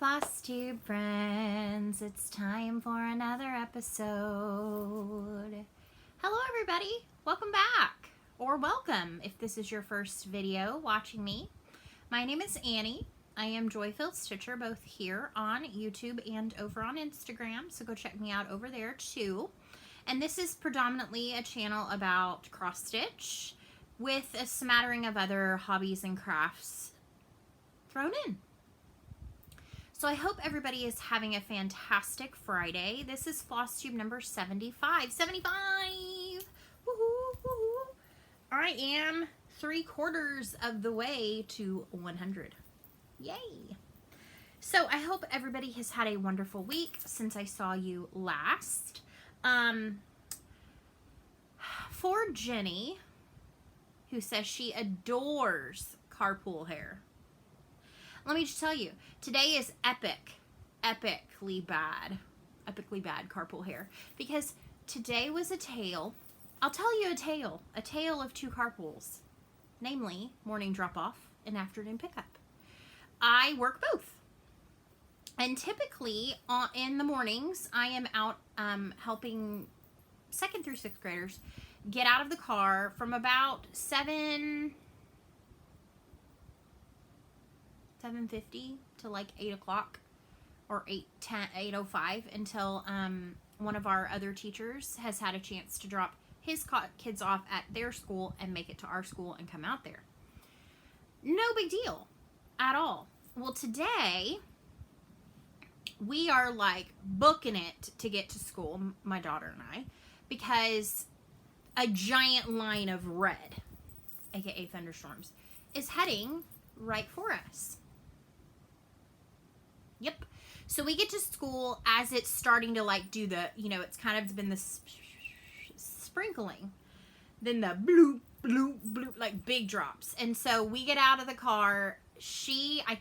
Flosstube friends, it's time for another episode. Hello everybody, welcome back, or welcome if this is your first video watching me. My name is Annie. I am Joy-Filled Stitcher both here on YouTube and over on Instagram, so go check me out over there too. And this is predominantly a channel about cross stitch with a smattering of other hobbies and crafts thrown in. So I hope everybody is having a fantastic Friday. This is Flosstube number 75. 75! Woohoo! Woohoo! I am 3/4 of the way to 100. Yay! So I hope everybody has had a wonderful week since I saw you last. For Jenny, who says she adores carpool hair. Let me just tell you, today is epically bad carpool hair, because today was a tale. I'll tell you a tale of two carpools, namely morning drop-off and afternoon pickup. I work both, and typically in the mornings I am out helping 2nd through 6th graders get out of the car from about 7:50 to like 8 o'clock or 8:05 until one of our other teachers has had a chance to drop his kids off at their school and make it to our school and come out there. No big deal at all. Well, today we are like booking it to get to school, my daughter and I, because a giant line of red, aka thunderstorms, is heading right for us. Yep. So we get to school as it's starting to like do the, it's kind of been the sprinkling, then the bloop, bloop, bloop, like big drops. And so we get out of the car. I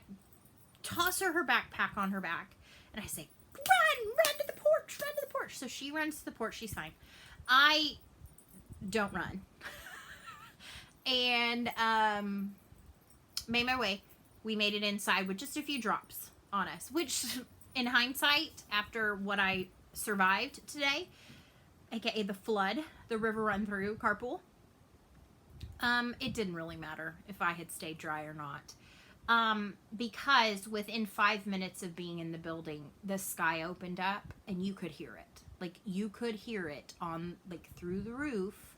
toss her backpack on her back and I say, run to the porch, run to the porch. So she runs to the porch. She's fine. I don't run. And made my way. We made it inside with just a few drops on us, which in hindsight, after what I survived today, aka the flood, the river run through carpool, it didn't really matter if I had stayed dry or not, because within 5 minutes of being in the building, the sky opened up and you could hear it. Like, you could hear it on, like, through the roof.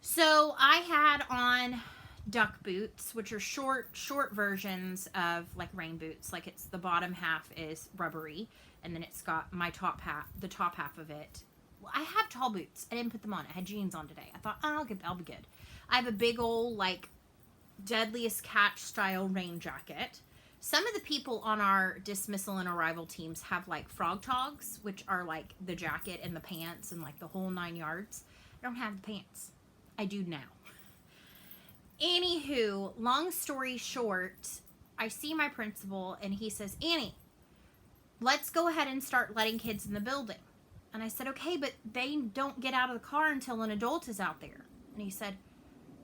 So I had on duck boots, which are short versions of like rain boots. Like, it's the bottom half is rubbery, and then it's got my the top half of it. Well, I have tall boots. I didn't put them on. I had jeans on today. I thought, oh, I'll be good. I have a big old like Deadliest Catch style rain jacket. Some of the people on our dismissal and arrival teams have like frog togs, which are like the jacket and the pants and like the whole 9 yards. I don't have the pants. I do now. Anywho, long story short, I see my principal and he says, Annie, let's go ahead and start letting kids in the building. And I said, okay, but they don't get out of the car until an adult is out there. And he said,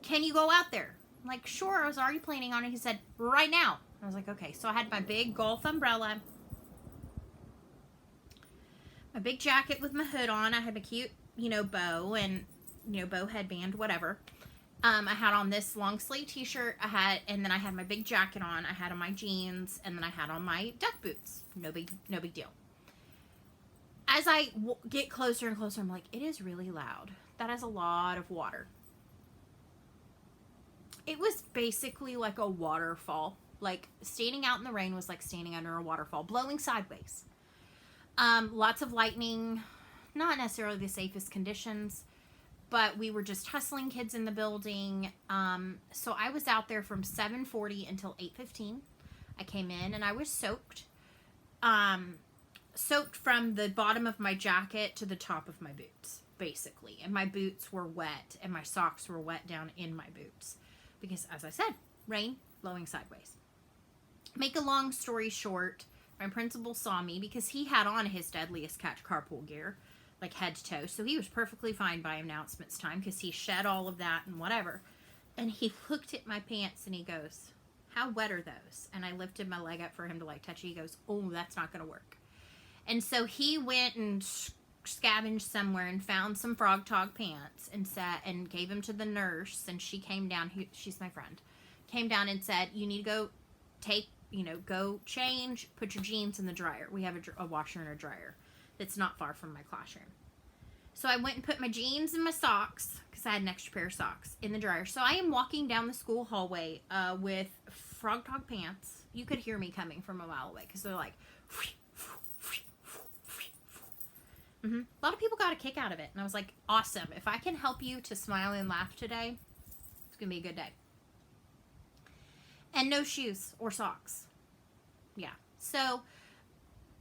can you go out there? I'm like, sure, I was already planning on it. He said, right now. I was like, okay. So I had my big golf umbrella, my big jacket with my hood on. I had a cute, bow and, bow headband, whatever. I had on this long sleeve t-shirt, and then I had my big jacket on, I had on my jeans, and then I had on my duck boots. No big deal. As I get closer and closer, I'm like, it is really loud. That is a lot of water. It was basically like a waterfall. Like, standing out in the rain was like standing under a waterfall, blowing sideways. Lots of lightning, not necessarily the safest conditions, but we were just hustling kids in the building. So I was out there from 7:40 until 8:15. I came in and I was soaked. Soaked from the bottom of my jacket to the top of my boots, basically. And my boots were wet and my socks were wet down in my boots. Because, as I said, rain blowing sideways. Make a long story short, my principal saw me because he had on his Deadliest Catch carpool gear, like head to toe. So he was perfectly fine by announcements time because he shed all of that and whatever. And he looked at my pants and he goes, how wet are those? And I lifted my leg up for him to like touch it. He goes, oh, that's not going to work. And so he went and scavenged somewhere and found some frog tog pants and sat and gave them to the nurse. And she came down, she's my friend, came down and said, you need to go go change, put your jeans in the dryer. We have a washer and a dryer that's not far from my classroom. So I went and put my jeans and my socks, because I had an extra pair of socks, in the dryer. So I am walking down the school hallway with frog tog pants. You could hear me coming from a mile away, because they're like, a lot of people got a kick out of it. And I was like, awesome. If I can help you to smile and laugh today, it's going to be a good day. And no shoes or socks. Yeah. So,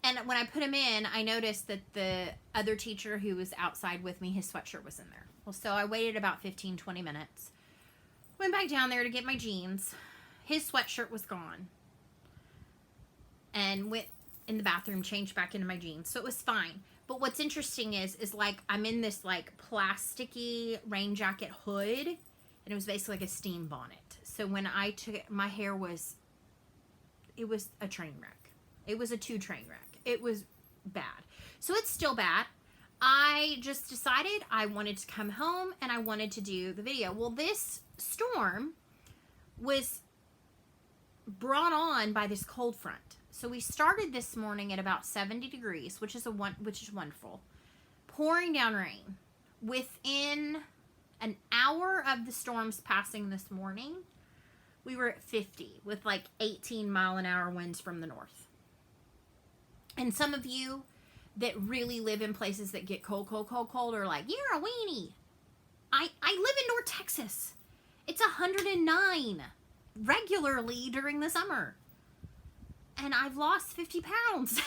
and when I put him in, I noticed that the other teacher who was outside with me, his sweatshirt was in there. Well, so I waited about 15, 20 minutes. Went back down there to get my jeans. His sweatshirt was gone. And went in the bathroom, changed back into my jeans. So it was fine. But what's interesting is like I'm in this like plasticky rain jacket hood. And it was basically like a steam bonnet. So when I took it, my hair was, it was a train wreck. It was a 2 train wreck. It was bad. So it's still bad. I just decided I wanted to come home and I wanted to do the video. Well, this storm was brought on by this cold front. So we started this morning at about 70 degrees, which is wonderful. Pouring down rain. Within an hour of the storms passing this morning, we were at 50 with like 18-mile-an-hour winds from the north. And some of you that really live in places that get cold are like, you're a weenie. I live in North Texas. It's 109 regularly during the summer. And I've lost 50 pounds.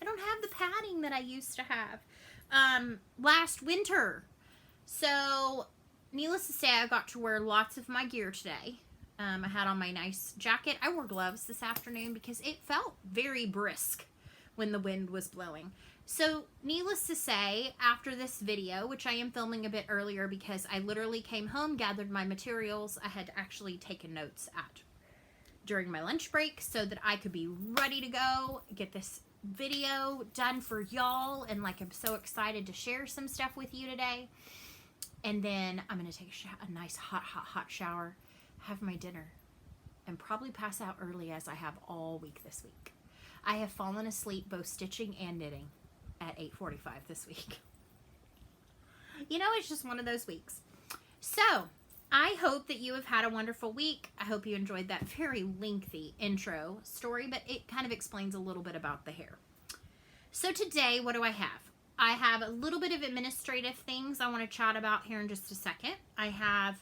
I don't have the padding that I used to have last winter. So, needless to say, I got to wear lots of my gear today. I had on my nice jacket. I wore gloves this afternoon because it felt very brisk when the wind was blowing. So, needless to say, after this video, which I am filming a bit earlier because I literally came home, gathered my materials. I had actually taken notes during my lunch break so that I could be ready to go, get this video done for y'all, and like I'm so excited to share some stuff with you today. And then I'm going to take a nice hot shower, have my dinner, and probably pass out early as I have all week this week. I have fallen asleep both stitching and knitting at 8:45 this week. You know, it's just one of those weeks. So, I hope that you have had a wonderful week. I hope you enjoyed that very lengthy intro story, but it kind of explains a little bit about the hair. So today, what do I have? I have a little bit of administrative things I want to chat about here in just a second. I have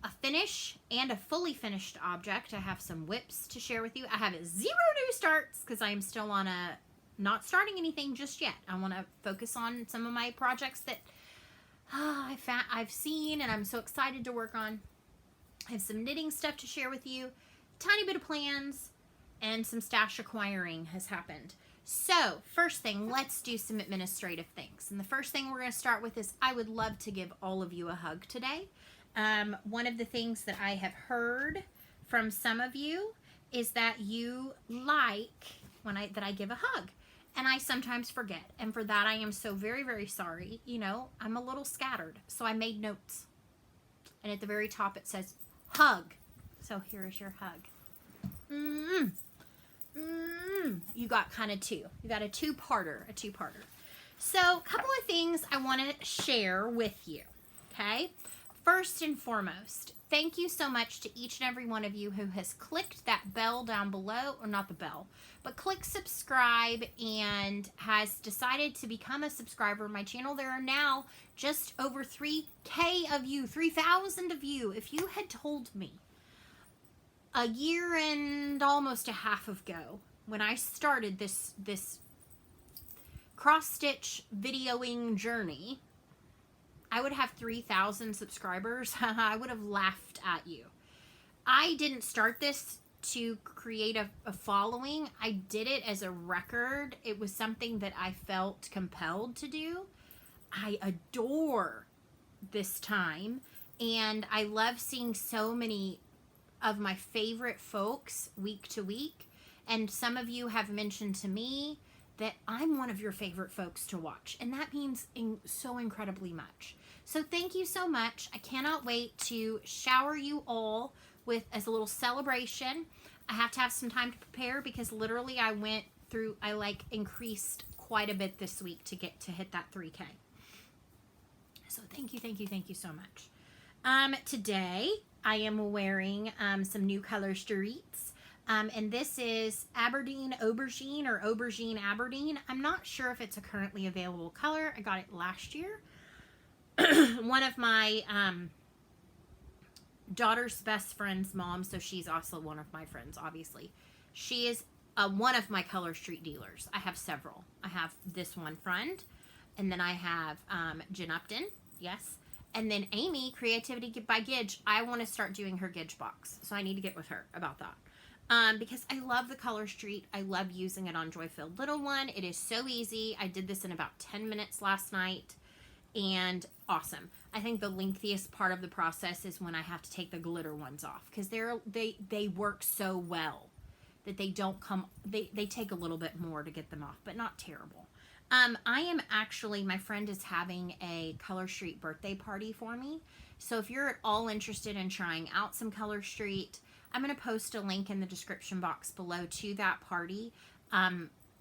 a finish and a fully finished object. I have some whips to share with you. I have 0 new starts because I am still on not starting anything just yet. I want to focus on some of my projects that I've seen and I'm so excited to work on. I have some knitting stuff to share with you, tiny bit of plans, and some stash acquiring has happened. So, first thing, let's do some administrative things. And the first thing we're going to start with is I would love to give all of you a hug today. One of the things that I have heard from some of you is that you like that I give a hug. And I sometimes forget. And for that, I am so very, very sorry. You know, I'm a little scattered. So I made notes. And at the very top, it says, hug. So here is your hug. You got kind of 2. You got a two-parter. So a couple of things I want to share with you. Okay? First and foremost, thank you so much to each and every one of you who has clicked that bell down below, or not the bell, but click subscribe and has decided to become a subscriber of my channel. There are now just over 3K of you, 3,000 of you. If you had told me a year and almost a half ago when I started this cross-stitch videoing journey, I would have 3,000 subscribers, I would have laughed at you. I didn't start this to create a following. I did it as a record. It was something that I felt compelled to do. I adore this time, and I love seeing so many of my favorite folks week to week. And some of you have mentioned to me that I'm one of your favorite folks to watch. And that means so incredibly much. So thank you so much. I cannot wait to shower you all with as a little celebration. I have to have some time to prepare because literally I like increased quite a bit this week to hit that 3K. So thank you so much. Today I am wearing some new color streets. And this is Aberdeen Aubergine or Aubergine Aberdeen. I'm not sure if it's a currently available color. I got it last year. One of my daughter's best friend's mom, so she's also one of my friends, obviously. She is one of my color street dealers. I have several. I have this one friend, and then I have Jen Upton, yes, and then Amy, Creativity by Gidge. I want to start doing her Gidge box, so I need to get with her about that. Because I love the color street. I love using it on Joy Filled Little One. It is so easy. I did this in about 10 minutes last night, and awesome. I think the lengthiest part of the process is when I have to take the glitter ones off, because they work so well that they don't come, they take a little bit more to get them off, but not terrible. I am actually, my friend is having a Color Street birthday party for me. So if you're at all interested in trying out some Color Street, I'm going to post a link in the description box below to that party.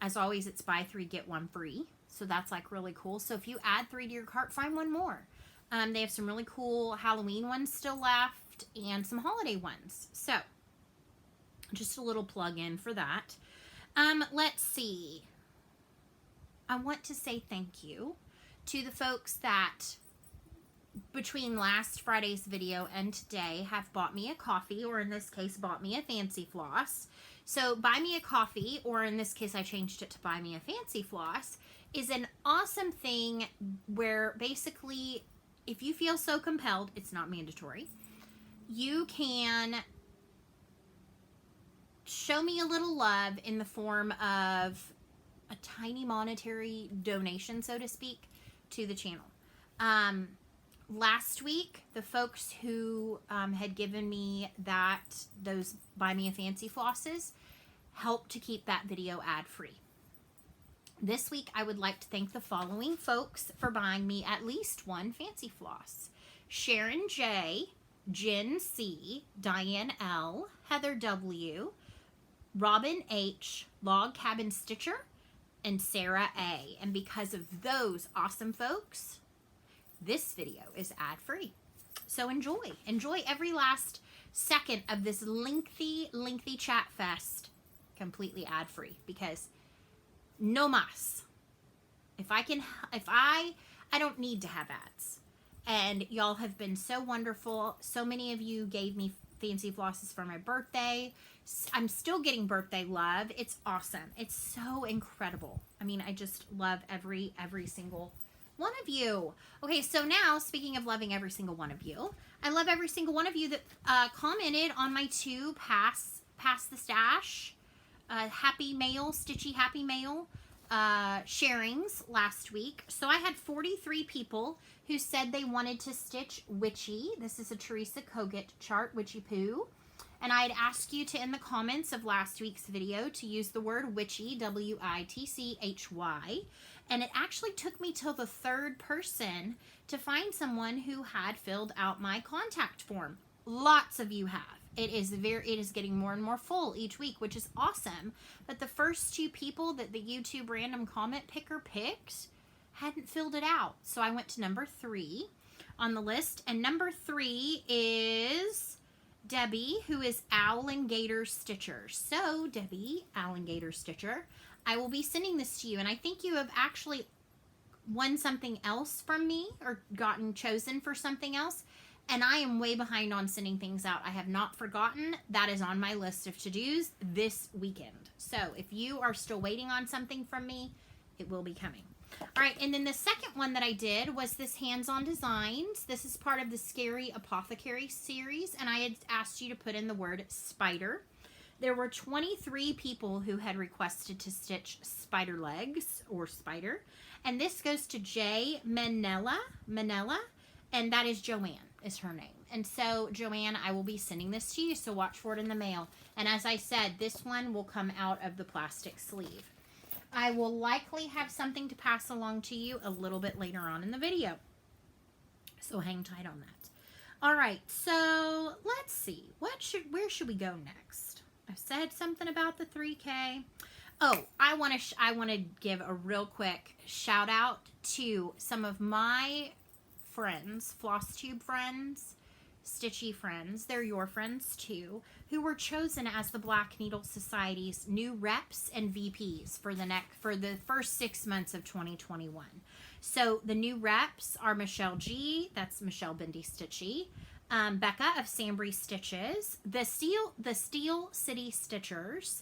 As always, it's buy 3, get 1 free. So that's like really cool. So if you add 3 to your cart, find one more. They have some really cool Halloween ones still left and some holiday ones. So just a little plug in for that. Let's see. I want to say thank you to the folks that between last Friday's video and today have bought me a coffee, or in this case bought me a fancy floss. So buy me a coffee, or in this case I changed it to buy me a fancy floss, is an awesome thing where basically if you feel so compelled, it's not mandatory, you can show me a little love in the form of a tiny monetary donation, so to speak, to the channel. Last week, the folks who had given me those Buy Me a Fancy flosses helped to keep that video ad-free. This week, I would like to thank the following folks for buying me at least one fancy floss: Sharon J, Jen C, Diane L, Heather W, Robin H, Log Cabin Stitcher, and Sarah A. And because of those awesome folks, this video is ad-free. So enjoy every last second of this lengthy chat fest completely ad-free, because no mas. I don't need to have ads. And y'all have been so wonderful. So many of you gave me fancy flosses for my birthday. I'm still getting birthday love. It's awesome. It's so incredible. I mean, I just love every single one of you. Okay, so now, speaking of loving every single one of you, I love every single one of you that commented on my 2 Pass the Stash Happy Mail, Stitchy Happy Mail sharings last week. So I had 43 people who said they wanted to stitch Witchy. This is a Teresa Kogut chart, Witchy Poo. And I had asked you to, in the comments of last week's video, to use the word witchy, W-I-T-C-H-Y. And it actually took me till the 3rd person to find someone who had filled out my contact form. Lots of you have. It is getting more and more full each week, which is awesome. But the first 2 people that the YouTube random comment picker picked hadn't filled it out. So I went to number 3 on the list. And number 3 is Debbie, who is Owl and Gator Stitcher. So Debbie, Owl and Gator Stitcher, I will be sending this to you. And I think you have actually won something else from me, or gotten chosen for something else. And I am way behind on sending things out. I have not forgotten. That is on my list of to-dos this weekend. So if you are still waiting on something from me, it will be coming. All right, and then the second one that I did was this Hands-On Designs. This is part of the Scary Apothecary series, and I had asked you to put in the word spider. There were 23 people who had requested to stitch spider legs, or spider, and this goes to J. Manella, and that is Joanne is her name. And so, Joanne, I will be sending this to you, so watch for it in the mail. And as I said, this one will come out of the plastic sleeve. I will likely have something to pass along to you a little bit later on in the video. So hang tight on that. All right, so let's see. Where should we go next? I said something about the 3K. Oh, I want to give a real quick shout out to some of my friends, Flosstube friends, Stitchy friends, they're your friends too, who were chosen as the Black Needle Society's new reps and VPs for the first 6 months of 2021. So the new reps are Michelle G, that's Michelle Bendy Stitchy, Becca of Sambry Stitches, the Steel City Stitchers,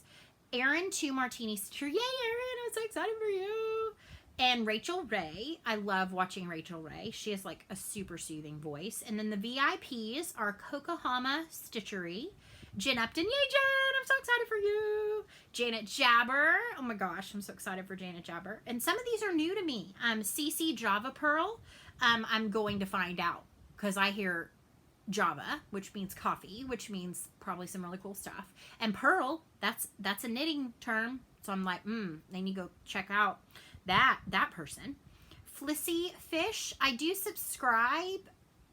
Erin to Martini Stitcher, yay Erin, I'm so excited for you, and Rachel Ray. I love watching Rachel Ray. She has like a super soothing voice. And then the VIPs are Kokohama Stitchery, Jen Upton, yay Jen, I'm so excited for you, Janet Jabber, oh my gosh, I'm so excited for Janet Jabber. And some of these are new to me. CC Java Pearl, I'm going to find out because I hear Java, which means coffee, which means probably some really cool stuff. And Pearl, that's a knitting term. So I'm like, they need to go check out that person. Flissy Fish, I do subscribe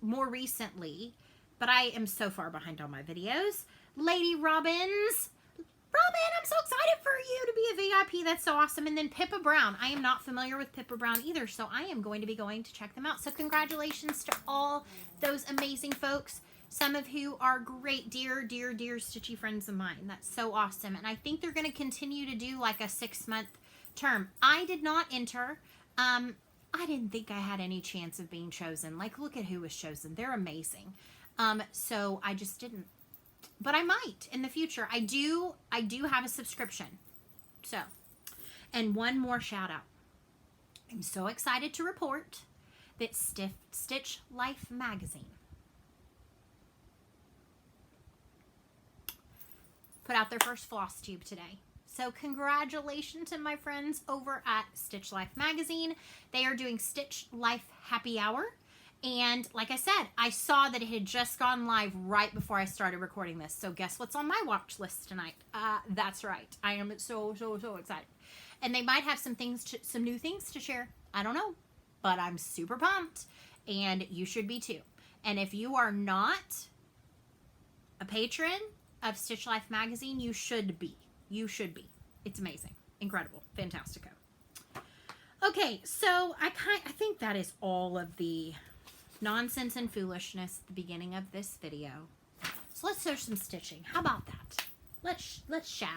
more recently, but I am so far behind on my videos. Lady Robbins, Robin, I'm so excited for you to be a VIP. That's so awesome. And then Pippa Brown. I am not familiar with Pippa Brown either, so I am going to be going to check them out. So congratulations to all those amazing folks, some of who are great, dear, dear, dear Stitchy friends of mine. That's so awesome. And I think they're going to continue to do like a 6-month term. I did not enter. I didn't think I had any chance of being chosen. Like, look at who was chosen. They're amazing. So I just didn't. But I might in the future. I do have a subscription. So, and one more shout out. I'm so excited to report that Stitch Life magazine put out their first floss tube today. So congratulations to my friends over at Stitch Life magazine. They are doing Stitch Life Happy Hour. And like I said, I saw that it had just gone live right before I started recording this. So guess what's on my watch list tonight? That's right. I am so excited. And they might have some new things to share. I don't know. But I'm super pumped. And you should be too. And if you are not a patron of Stitch Life magazine, you should be. You should be. It's amazing. Incredible. Fantastico. Okay, so I think that is all of the nonsense and foolishness at the beginning of this video. So let's do some stitching. How about that? Let's shall.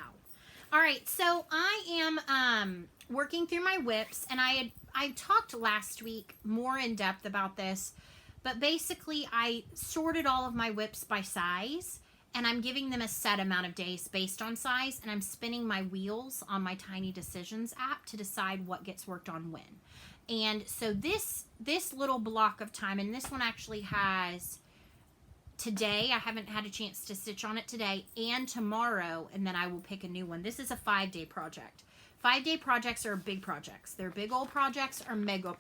All right, so I am working through my whips, and I talked last week more in depth about this, but basically I sorted all of my whips by size, and I'm giving them a set amount of days based on size, and I'm spinning my wheels on my Tiny Decisions app to decide what gets worked on when. And so this little block of time, and this one actually has today, I haven't had a chance to stitch on it today, and tomorrow, and then I will pick a new one. This is a 5-day project. 5-day projects are big projects. They're big old projects or mega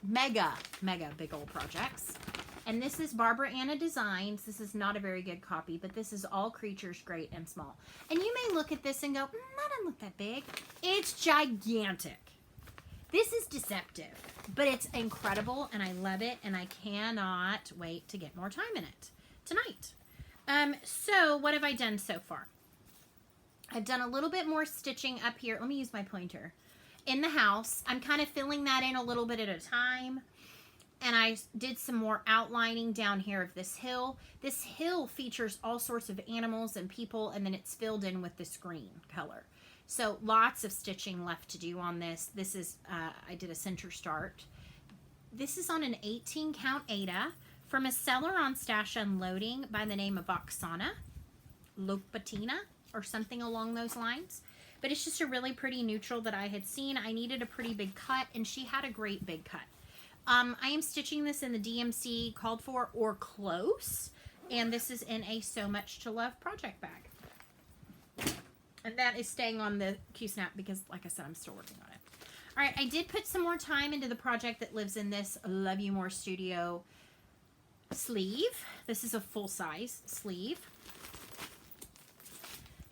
big old projects. And this is Barbara Anna Designs. This is not a very good copy, but this is all creatures, great and small. And you may look at this and go, that doesn't look that big. It's gigantic. This is deceptive, but it's incredible, and I love it, and I cannot wait to get more time in it tonight. So what have I done so far? I've done a little bit more stitching up here. Let me use my pointer. In the house, I'm kind of filling that in a little bit at a time. And I did some more outlining down here of this hill. This hill features all sorts of animals and people, and then it's filled in with this green color. So lots of stitching left to do on this. This is, I did a center start. This is on an 18 count Aida from a seller on Stash Unloading by the name of Oksana, Lopatina, or something along those lines. But it's just a really pretty neutral that I had seen. I needed a pretty big cut, and she had a great big cut. I am stitching this in the DMC called for or close, and this is in a So Much to Love project bag. And that is staying on the Q-Snap because, like I said, I'm still working on it. All right, I did put some more time into the project that lives in this Love You More Studio sleeve. This is a full-size sleeve.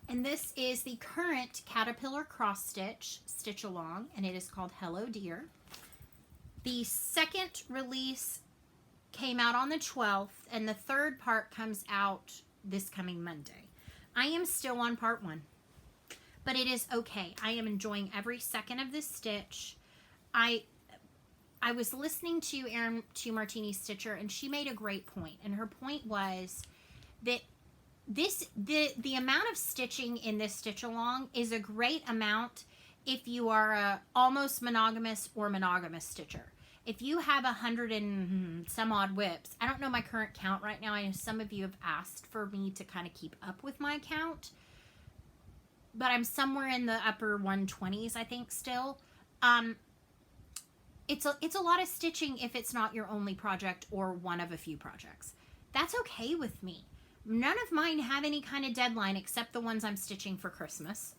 And this is the current Caterpillar cross stitch along, and it is called Hello Dear. The second release came out on the 12th, and the third part comes out this coming Monday. I am still on part 1, but it is okay. I am enjoying every second of this stitch. I was listening to Martini Stitcher, and she made a great point, and her point was that the amount of stitching in this stitch along is a great amount if you are a almost monogamous or monogamous stitcher. If you have 100 and some odd whips, I don't know my current count right now. I know some of you have asked for me to kind of keep up with my count, but I'm somewhere in the upper 120s, I think, still. It's a lot of stitching if it's not your only project or one of a few projects. That's okay with me. None of mine have any kind of deadline except the ones I'm stitching for Christmas,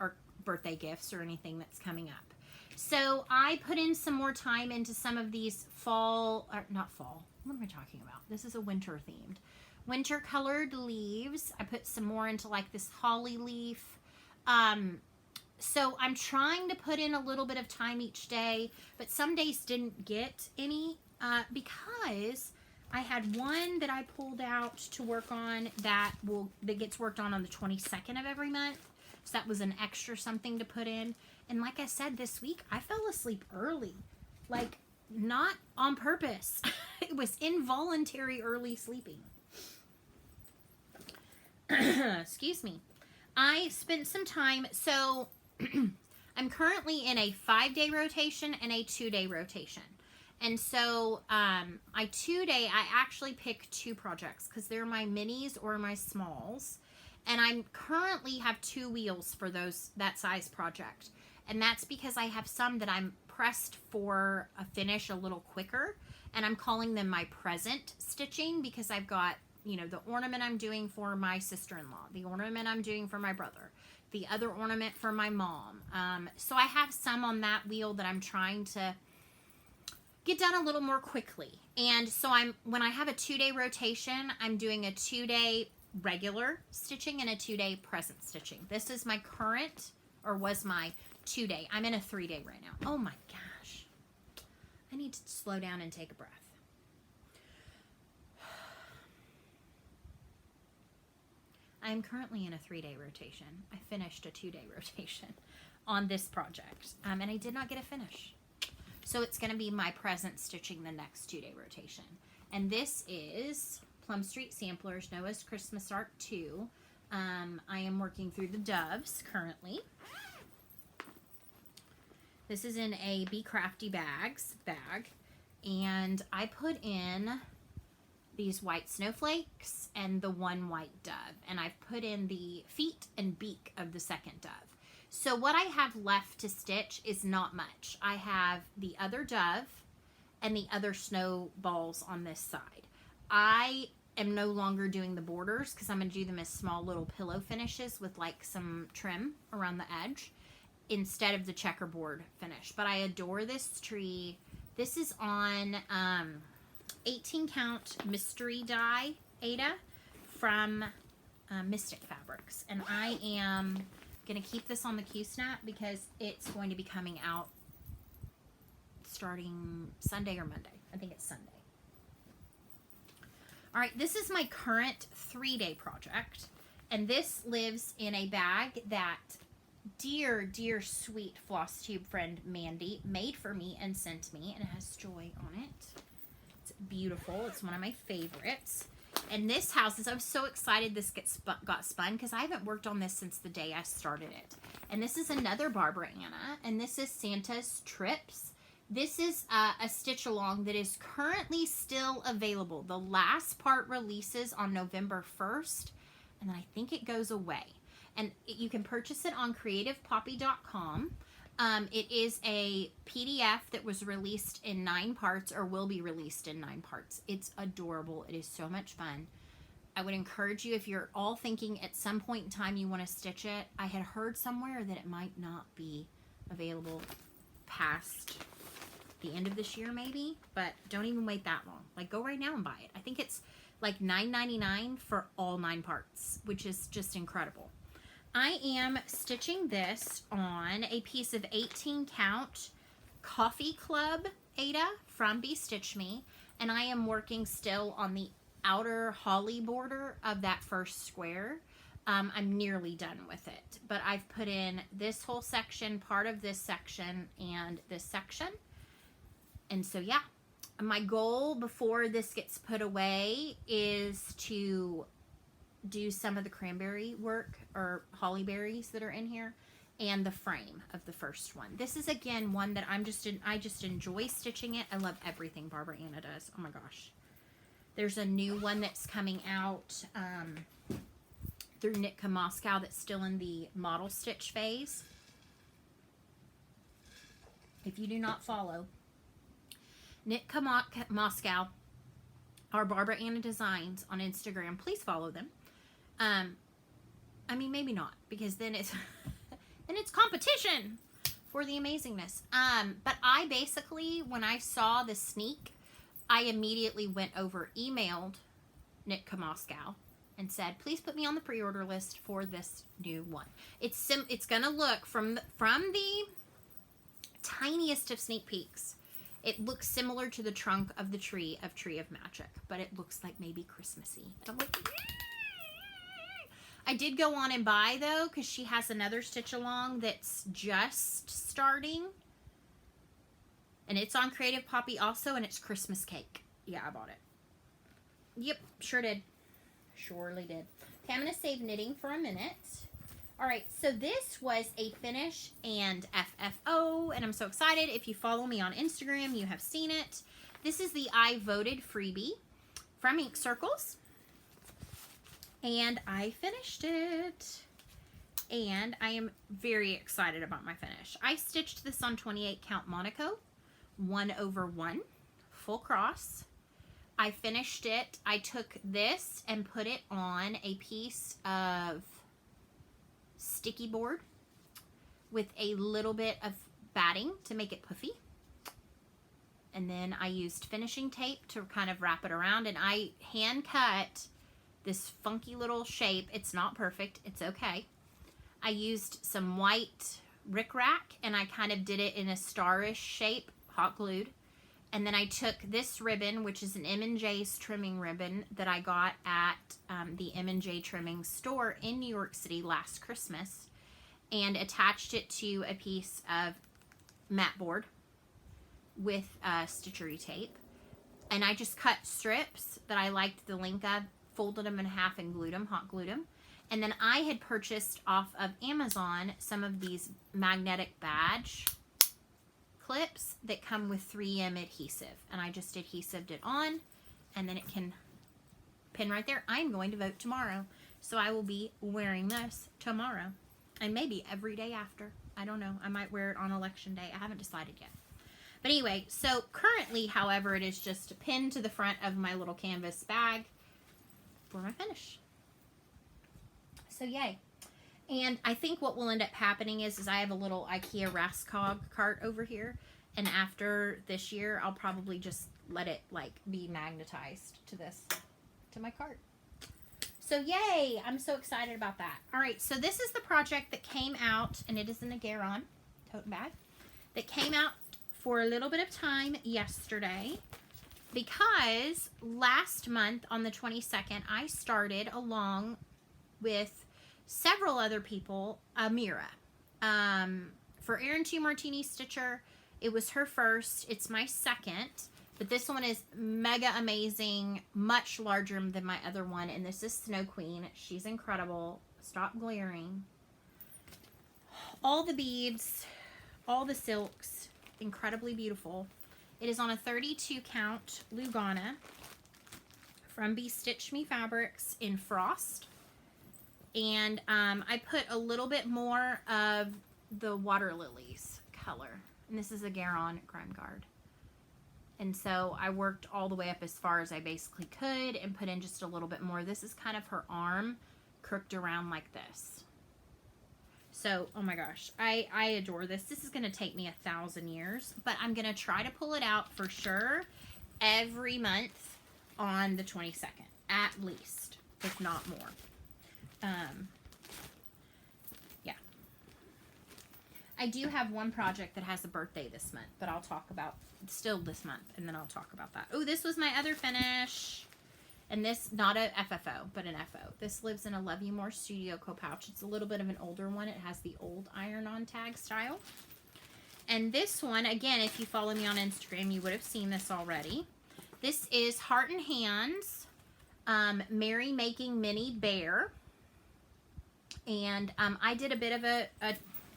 or birthday gifts or anything that's coming up. So I put in some more time into some of these fall, or not fall, what am I talking about? This is a winter themed. Winter colored leaves. I put some more into like this holly leaf. So I'm trying to put in a little bit of time each day, but some days didn't get any because I had one that I pulled out to work on that gets worked on the 22nd of every month. So that was an extra something to put in. And like I said, this week, I fell asleep early. Like, not on purpose. It was involuntary early sleeping. Excuse me. I spent some time, so I'm currently in a 5-day rotation and a 2-day rotation. And so I actually pick 2 projects because they're my minis or my smalls. And I currently have 2 wheels for that size project. And that's because I have some that I'm pressed for a finish a little quicker. And I'm calling them my present stitching because I've got, you know, the ornament I'm doing for my sister-in-law, the ornament I'm doing for my brother, the other ornament for my mom. So I have some on that wheel that I'm trying to get done a little more quickly. And so when I have a 2-day rotation, I'm doing a 2-day regular stitching and a 2-day present stitching. This is my current, or was my 2-day. I'm in a 3-day right now. Oh my gosh. I need to slow down and take a breath. I'm currently in a 3-day rotation. I finished a 2-day rotation on this project, and I did not get a finish. So it's going to be my present stitching the next 2-day rotation. And this is Plum Street Samplers, Noah's Christmas Art 2. I am working through the doves currently. This is in a Be Crafty bag, and I put in these white snowflakes and the one white dove, and I've put in the feet and beak of the second dove. So what I have left to stitch is not much. I have the other dove and the other snowballs on this side. I am no longer doing the borders because I'm going to do them as small little pillow finishes with like some trim around the edge instead of the checkerboard finish. But I adore this tree. This is on 18 count mystery die Aida from Mystic Fabrics, and I am going to keep this on the Q-Snap because it's going to be coming out starting Sunday or Monday. I think it's Sunday. All right, this is my current 3-day project, and this lives in a bag that dear, dear, sweet Flosstube friend Mandy made for me and sent me, and it has joy on it. It's beautiful. It's one of my favorites. And this house is, I'm so excited this got spun because I haven't worked on this since the day I started it. And this is another Barbara Anna, and this is Santa's Trips. This is a stitch along that is currently still available. The last part releases on November 1st, and then I think it goes away. And you can purchase it on creativepoppy.com. It is a PDF that was released in 9 parts, or will be released in 9 parts. It's adorable. It is so much fun. I would encourage you, if you're all thinking at some point in time you want to stitch it. I had heard somewhere that it might not be available past the end of this year maybe, but don't even wait that long. Like, go right now and buy it. I think it's like $9.99 for all 9 parts, which is just incredible. I am stitching this on a piece of 18 count Coffee Club Aida from Be Stitch Me, and I am working still on the outer holly border of that first square. I'm nearly done with it, but I've put in this whole section, part of this section, and this section. And so yeah, my goal before this gets put away is to do some of the cranberry work or holly berries that are in here and the frame of the first one. This is again one that I just enjoy stitching it. I love everything Barbara Anna does. Oh my gosh. There's a new one that's coming out through Nitka Moscow that's still in the model stitch phase. If you do not follow Nitka Moscow or Barbara Anna Designs on Instagram, please follow them. I mean, maybe not, because then it's then it's competition for the amazingness. But I basically, when I saw the sneak, I immediately went over, emailed Nitka Moscow and said, please put me on the pre-order list for this new one. It's gonna look from the tiniest of sneak peeks. It looks similar to the trunk of the tree of Magic, but it looks like maybe Christmassy. And I'm like, I did go on and buy though, because she has another stitch along that's just starting, and it's on Creative Poppy also, and it's Christmas cake. Yeah, I bought it. Yep, sure did. Surely did. Okay, I'm going to save knitting for a minute. All right, so this was a finish and FFO, and I'm so excited. If you follow me on Instagram, you have seen it. This is the I Voted freebie from Ink Circles, and I finished it, and I am very excited about my finish. I stitched this on 28 count Monaco, 1/1, full cross. I finished it. I took this and put it on a piece of sticky board with a little bit of batting to make it puffy. And then I used finishing tape to kind of wrap it around, and I hand cut this funky little shape. It's not perfect. It's okay. I used some white rickrack and I kind of did it in a starish shape, hot glued. And then I took this ribbon, which is an M&J's trimming ribbon that I got at the M&J trimming store in New York City last Christmas, and attached it to a piece of mat board with stitchery tape. And I just cut strips that I liked the length of, folded them in half and glued them, hot glued them. And then I had purchased off of Amazon some of these magnetic badge clips that come with 3M adhesive, and I just adhesived it on, and then it can pin right there. I'm going to vote tomorrow, so I will be wearing this tomorrow, and maybe every day after. I don't know. I might wear it on election day. I haven't decided yet. But anyway, so currently, however, it is just pinned to the front of my little canvas bag for my finish. So yay. And I think what will end up happening is I have a little IKEA Raskog cart over here, and after this year, I'll probably just let it like be magnetized to my cart. So yay, I'm so excited about that. All right, so this is the project that came out, and it is in a Garon tote bag, that came out for a little bit of time yesterday, because last month on the 22nd, I started along with several other people, Amira. For Erin 2 Martini Stitcher, it was her first. It's my second, but this one is mega amazing, much larger than my other one, and this is Snow Queen. She's incredible. Stop glaring. All the beads, all the silks, incredibly beautiful. It is on a 32 count Lugana from Be Stitch Me Fabrics in Frost. And I put a little bit more of the Water Lilies color. And this is a Garon Crime Guard. And so I worked all the way up as far as I basically could and put in just a little bit more. This is kind of her arm crooked around like this. So, oh my gosh, I adore this. This is going to take me 1,000 years, but I'm going to try to pull it out for sure every month on the 22nd, at least, if not more. Yeah. I do have one project that has a birthday this month, but I'll talk about, still this month, and then I'll talk about that. Oh, this was my other finish. And this, not a FFO, but an FO. This lives in a Love You More Studio Co-Pouch. It's a little bit of an older one. It has the old iron-on tag style. And this one, again, if you follow me on Instagram, you would have seen this already. This is Heart and Hands, Merry Making Mini Bear. And I did a bit of a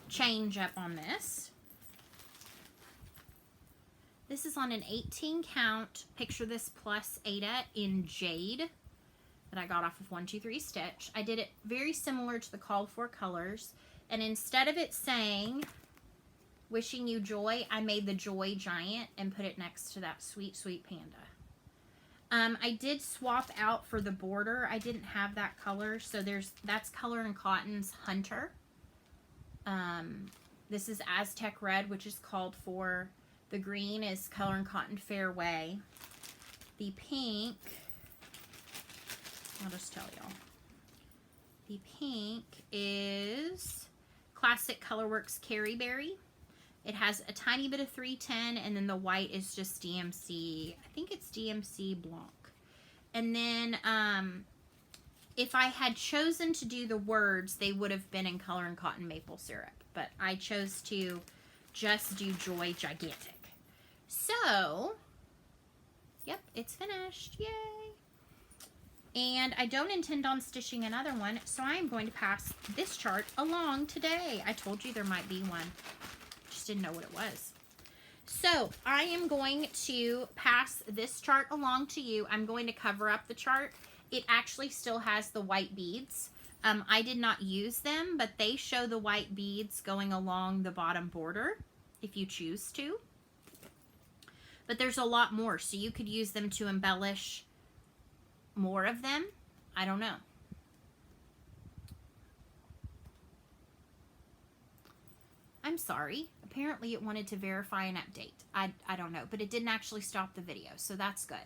change up on this. This is on an 18 count, picture this plus Aida in Jade that I got off of 123 Stitch. I did it very similar to the called for colors. And instead of it saying, wishing you joy, I made the joy giant and put it next to that sweet, sweet panda. I did swap out for the border. I didn't have that color. So that's Color and Cotton's Hunter. This is Aztec Red, which is called for. The green is Color and Cotton Fairway. The pink, I'll just tell y'all. The pink is Classic Colorworks Carrie Berry. It has a tiny bit of 310, and then the white is just DMC. I think it's DMC Blanc. And then if I had chosen to do the words, they would have been in Color and Cotton Maple Syrup. But I chose to just do Joy Gigantic. So, yep, it's finished. Yay! And I don't intend on stitching another one, so I am going to pass this chart along today. I told you there might be one. Just didn't know what it was. So, I am going to pass this chart along to you. I'm going to cover up the chart. It actually still has the white beads. I did not use them, but they show the white beads going along the bottom border if you choose to. But there's a lot more, so you could use them to embellish more of them. I don't know. I'm sorry. Apparently it wanted to verify an update. I don't know, but it didn't actually stop the video, so that's good.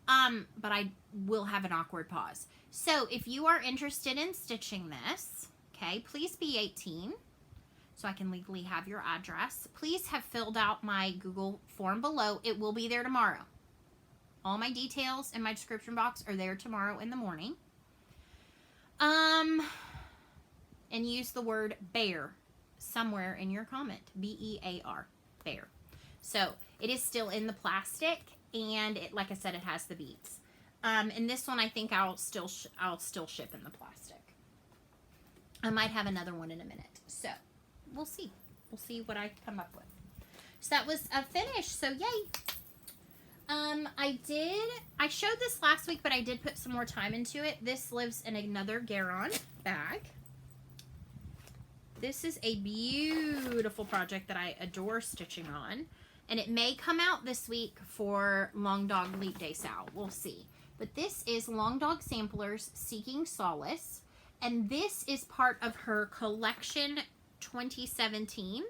But I will have an awkward pause. So if you are interested in stitching this, okay, please be 18. So I can legally have your address. Please have filled out my Google form below. It will be there tomorrow. All my details in my description box are there tomorrow in the morning. And use the word bear somewhere in your comment. B-E-A-R, bear. So it is still in the plastic, and it, like I said, it has the beads. And this one I think I'll still ship in the plastic. I might have another one in a minute. So we'll see. We'll see what I come up with. So that was a finish. So yay. I showed this last week, but I did put some more time into it. This lives in another Garon bag. This is a beautiful project that I adore stitching on. And it may come out this week for Long Dog Leap Day Sal. We'll see. But this is Long Dog Samplers Seeking Solace. And this is part of her collection 2017,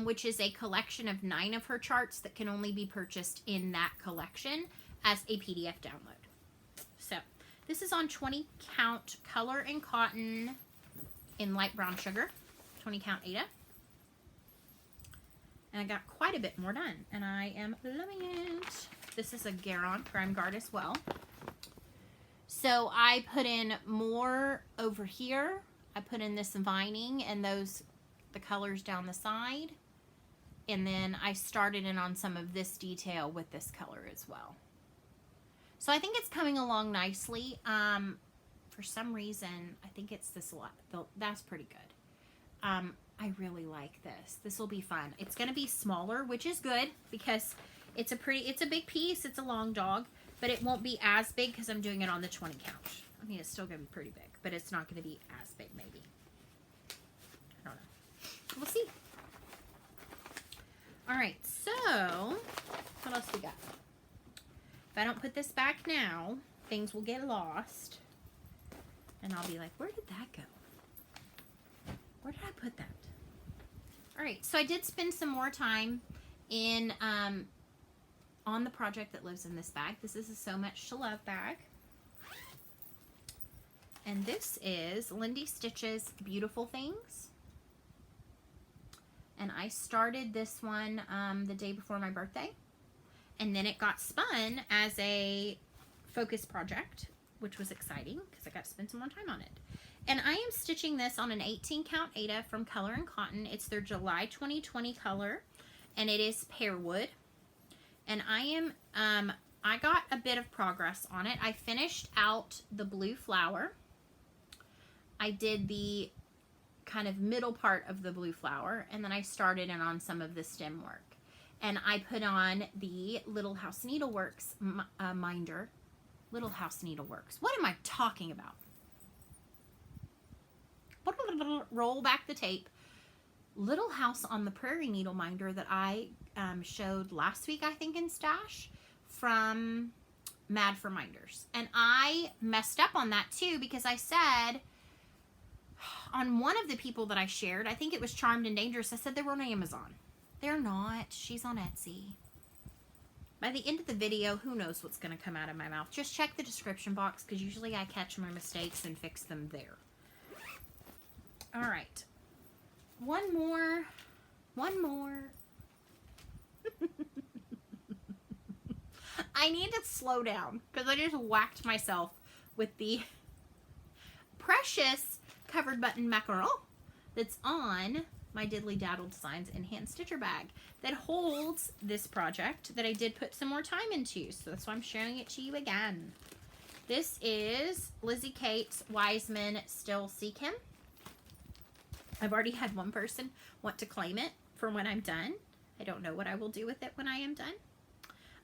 which is a collection of 9 of her charts that can only be purchased in that collection as a PDF download. So this is on 20 count Color and Cotton in light brown sugar, 20 count Aida. And I got quite a bit more done, and I am loving it. This is a Garon Crime Guard as well. So I put in more over here. I put in this vining and the colors down the side. And then I started in on some of this detail with this color as well. So I think it's coming along nicely. For some reason, I think it's this lot. That's pretty good. I really like this. This will be fun. It's going to be smaller, which is good because it's a big piece. It's a long dog, but it won't be as big because I'm doing it on the 20 count. I mean, it's still going to be pretty big, but it's not going to be as big maybe. I don't know. We'll see. All right, so what else we got? If I don't put this back now, things will get lost. And I'll be like, where did that go? Where did I put that? All right, so I did spend some more time in on the project that lives in this bag. This is a So Much to Love bag. And this is Lindy Stitch's Beautiful Things. And I started this one the day before my birthday. And then it got spun as a focus project, which was exciting because I got to spend some more time on it. And I am stitching this on an 18 count Aida from Color and Cotton. It's their July 2020 color, and it is Pearwood. And I got a bit of progress on it. I finished out the blue flower. I did the kind of middle part of the blue flower, and then I started in on some of the stem work. And I put on the Little House Needleworks minder. Little House Needleworks. What am I talking about? Roll back the tape. Little House on the Prairie needle minder that I showed last week, I think, in Stash from Mad for Minders. And I messed up on that too because I said on one of the people that I shared, I think it was Charmed and Dangerous, I said they were on Amazon. They're not. She's on Etsy. By the end of the video, who knows what's going to come out of my mouth. Just check the description box because usually I catch my mistakes and fix them there. All right. One more. I need to slow down because I just whacked myself with the precious covered button macaron that's on my Diddly Daddle Designs Enhanced Stitcher bag that holds this project that I did put some more time into. So that's why I'm showing it to you again. This is Lizzie Kate's Wiseman Still Seek Him. I've already had one person want to claim it for when I'm done. I don't know what I will do with it when I am done.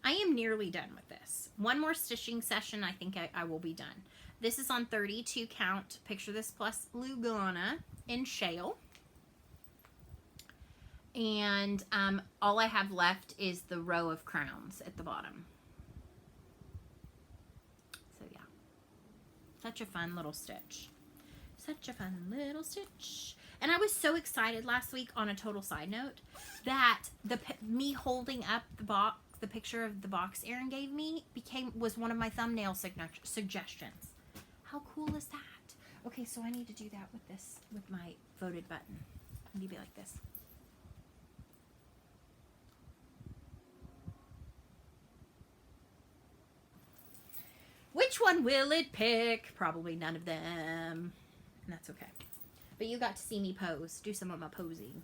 I am nearly done with this. One more stitching session, I think I will be done. This is on 32 count, Picture This Plus Lugana in Shale. And all I have left is the row of crowns at the bottom. So yeah, such a fun little stitch. Such a fun little stitch. And I was so excited last week, on a total side note, that me holding up the box, the picture of the box Erin gave me, was one of my thumbnail suggestions. How cool is that? Okay, so I need to do that with this, with my voted button. I need to be like this. Which one will it pick? Probably none of them. And that's okay. But you got to see me pose, do some of my posing.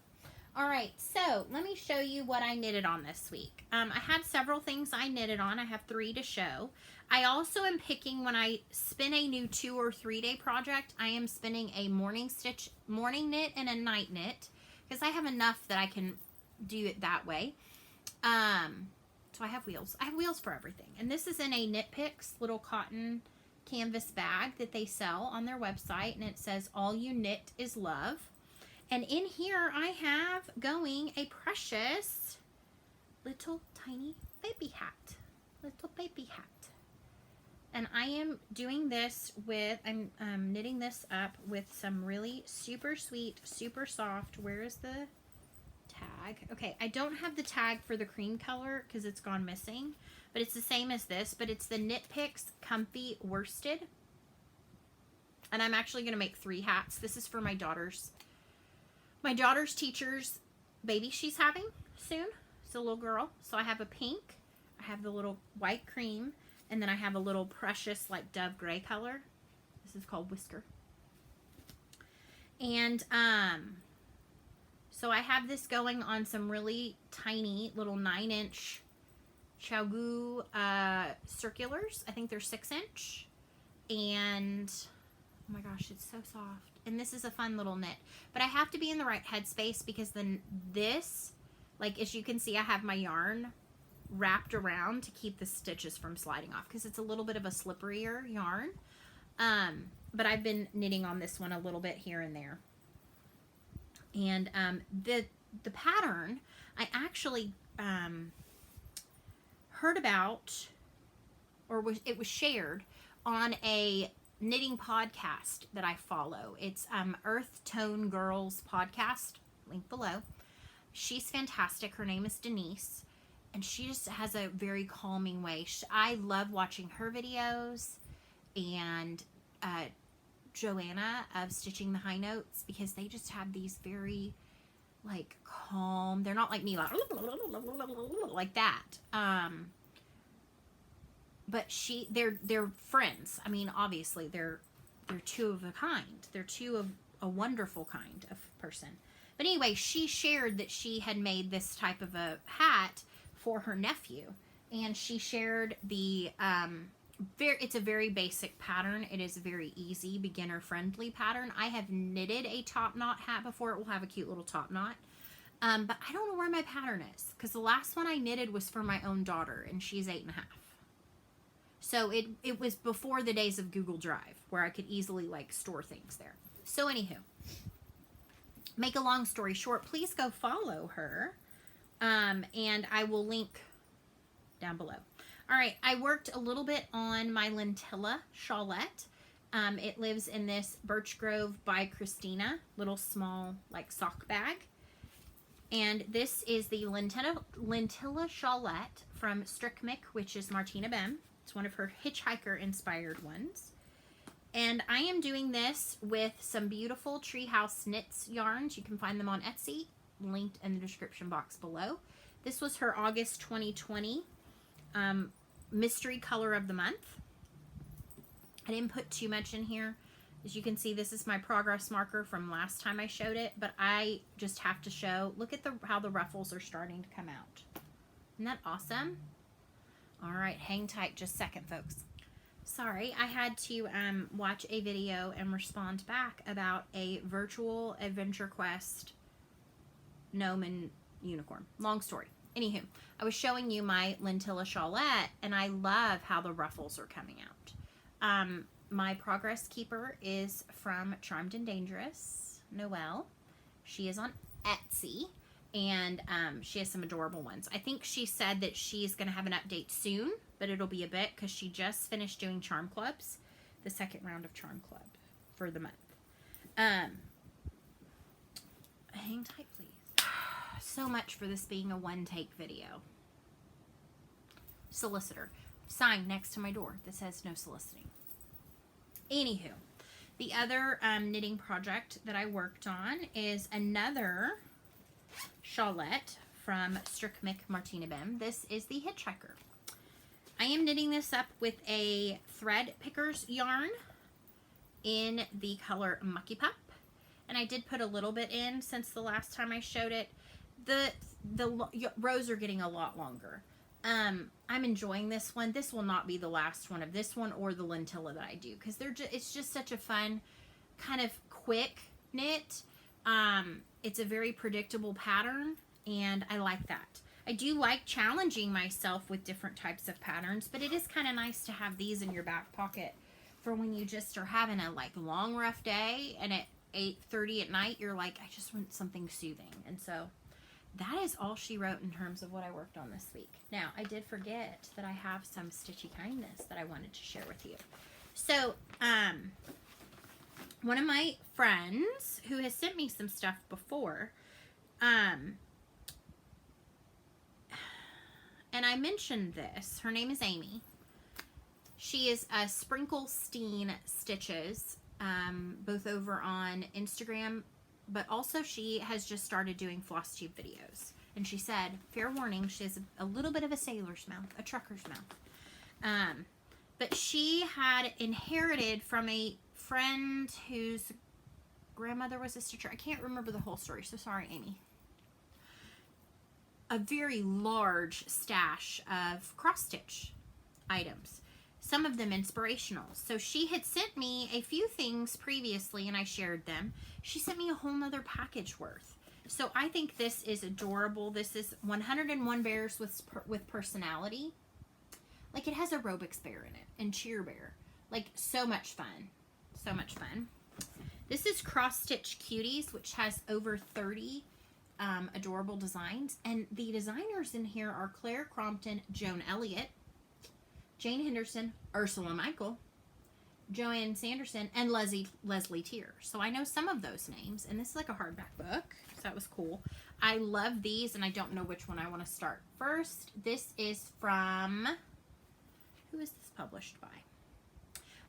All right, so let me show you what I knitted on this week. I had several things I knitted on. I have 3 to show. I also am picking, when I spin a new 2 or 3 day project, I am spinning a morning knit and a night knit because I have enough that I can do it that way. So I have wheels. I have wheels for everything. And this is in a Knit Picks little cotton canvas bag that they sell on their website, and it says all you knit is love. And in here I have going a precious little tiny baby hat. Little baby hat. And I am doing this with, I'm knitting this up with some really super sweet, super soft, where is the tag? Okay, I don't have the tag for the cream color because it's gone missing, but it's the same as this, but it's the Knit Picks Comfy Worsted. And I'm actually going to make 3 hats. This is for my daughter's teacher's baby she's having soon. It's a little girl. So I have a pink, I have the little white cream, and then I have a little precious like dove gray color. This is called Whisker. And so I have this going on some really tiny little 9-inch Chogu circulars. I think they're 6-inch. And oh my gosh, it's so soft. And this is a fun little knit. But I have to be in the right headspace because then this, like as you can see, I have my yarn wrapped around to keep the stitches from sliding off because it's a little bit of a slipperier yarn. But I've been knitting on this one a little bit here and there. And the pattern, I actually heard about, or it was shared on a knitting podcast that I follow. It's Earth Tone Girls podcast, link below. She's fantastic. Her name is Denise, and she just has a very calming way. I love watching her videos, and Joanna of Stitching the High Notes, because they just have these very like calm, they're not like me like that, but they're friends. I mean, obviously they're two of a kind, they're two of a wonderful kind of person. But anyway, she shared that she had made this type of a hat for her nephew, and she shared the it's a very basic pattern. It is a very easy, beginner-friendly pattern. I have knitted a top knot hat before. It will have a cute little top knot. But I don't know where my pattern is, because the last one I knitted was for my own daughter, and she's 8.5. So it was before the days of Google Drive, where I could easily, like, store things there. So anywho, make a long story short, please go follow her, and I will link down below. All right, I worked a little bit on my Lentilla shawlette. It lives in this Birch Grove by Christina, little small like sock bag. And this is the Lentilla shawlette from Strickmick, which is Martina Bem. It's one of her hitchhiker inspired ones. And I am doing this with some beautiful Treehouse Knits yarns. You can find them on Etsy, linked in the description box below. This was her August 2020 mystery color of the month. I didn't put too much in here. As you can see, this is my progress marker from last time I showed it, but I just have to show, look at how the ruffles are starting to come out. Isn't that awesome? All right, hang tight just a second, folks. Sorry, I had to watch a video and respond back about a virtual adventure quest gnome and unicorn. Long story. Anywho, I was showing you my Lentilla shawlette, and I love how the ruffles are coming out. My progress keeper is from Charmed and Dangerous, Noelle. She is on Etsy, and she has some adorable ones. I think she said that she's going to have an update soon, but it'll be a bit, because she just finished doing Charm Clubs, the second round of Charm Club for the month. Hang tight, please. So much for this being a one-take video. Solicitor. Sign next to my door that says no soliciting. Anywho, the other knitting project that I worked on is another shawlette from Strickmick Martina Bem. This is the Hitchhiker. I am knitting this up with a thread pickers yarn in the color Mucky Pup. And I did put a little bit in since the last time I showed it. The rows are getting a lot longer. I'm enjoying this one. This will not be the last one of this one or the Lentilla that I do, because it's just such a fun kind of quick knit. It's a very predictable pattern, and I like that. I do like challenging myself with different types of patterns, but it is kind of nice to have these in your back pocket for when you just are having a like long rough day, and at 8:30 at night you're like, I just want something soothing. And so that is all she wrote in terms of what I worked on this week. Now, I did forget that I have some stitchy kindness that I wanted to share with you. So, one of my friends who has sent me some stuff before, and I mentioned this, her name is Amy. She is a Sprinklestein Stitches, both over on Instagram, but also she has just started doing Flosstube videos. And she said, fair warning, she has a little bit of a sailor's mouth, a trucker's mouth. But she had inherited from a friend whose grandmother was a stitcher. I can't remember the whole story, so sorry, Amy. A very large stash of cross-stitch items. Some of them inspirational. So she had sent me a few things previously, and I shared them. She sent me a whole nother package worth. So I think this is adorable. This is 101 bears with personality. Like, it has aerobics bear in it and cheer bear. Like, so much fun. So much fun. This is Cross Stitch Cuties, which has over 30 adorable designs. And the designers in here are Claire Crompton, Joan Elliott, Jane Henderson, Ursula Michael, Joanne Sanderson, and Leslie Tier. So I know some of those names, and this is like a hardback book, so that was cool. I love these, and I don't know which one I want to start first. This is from, who is this published by?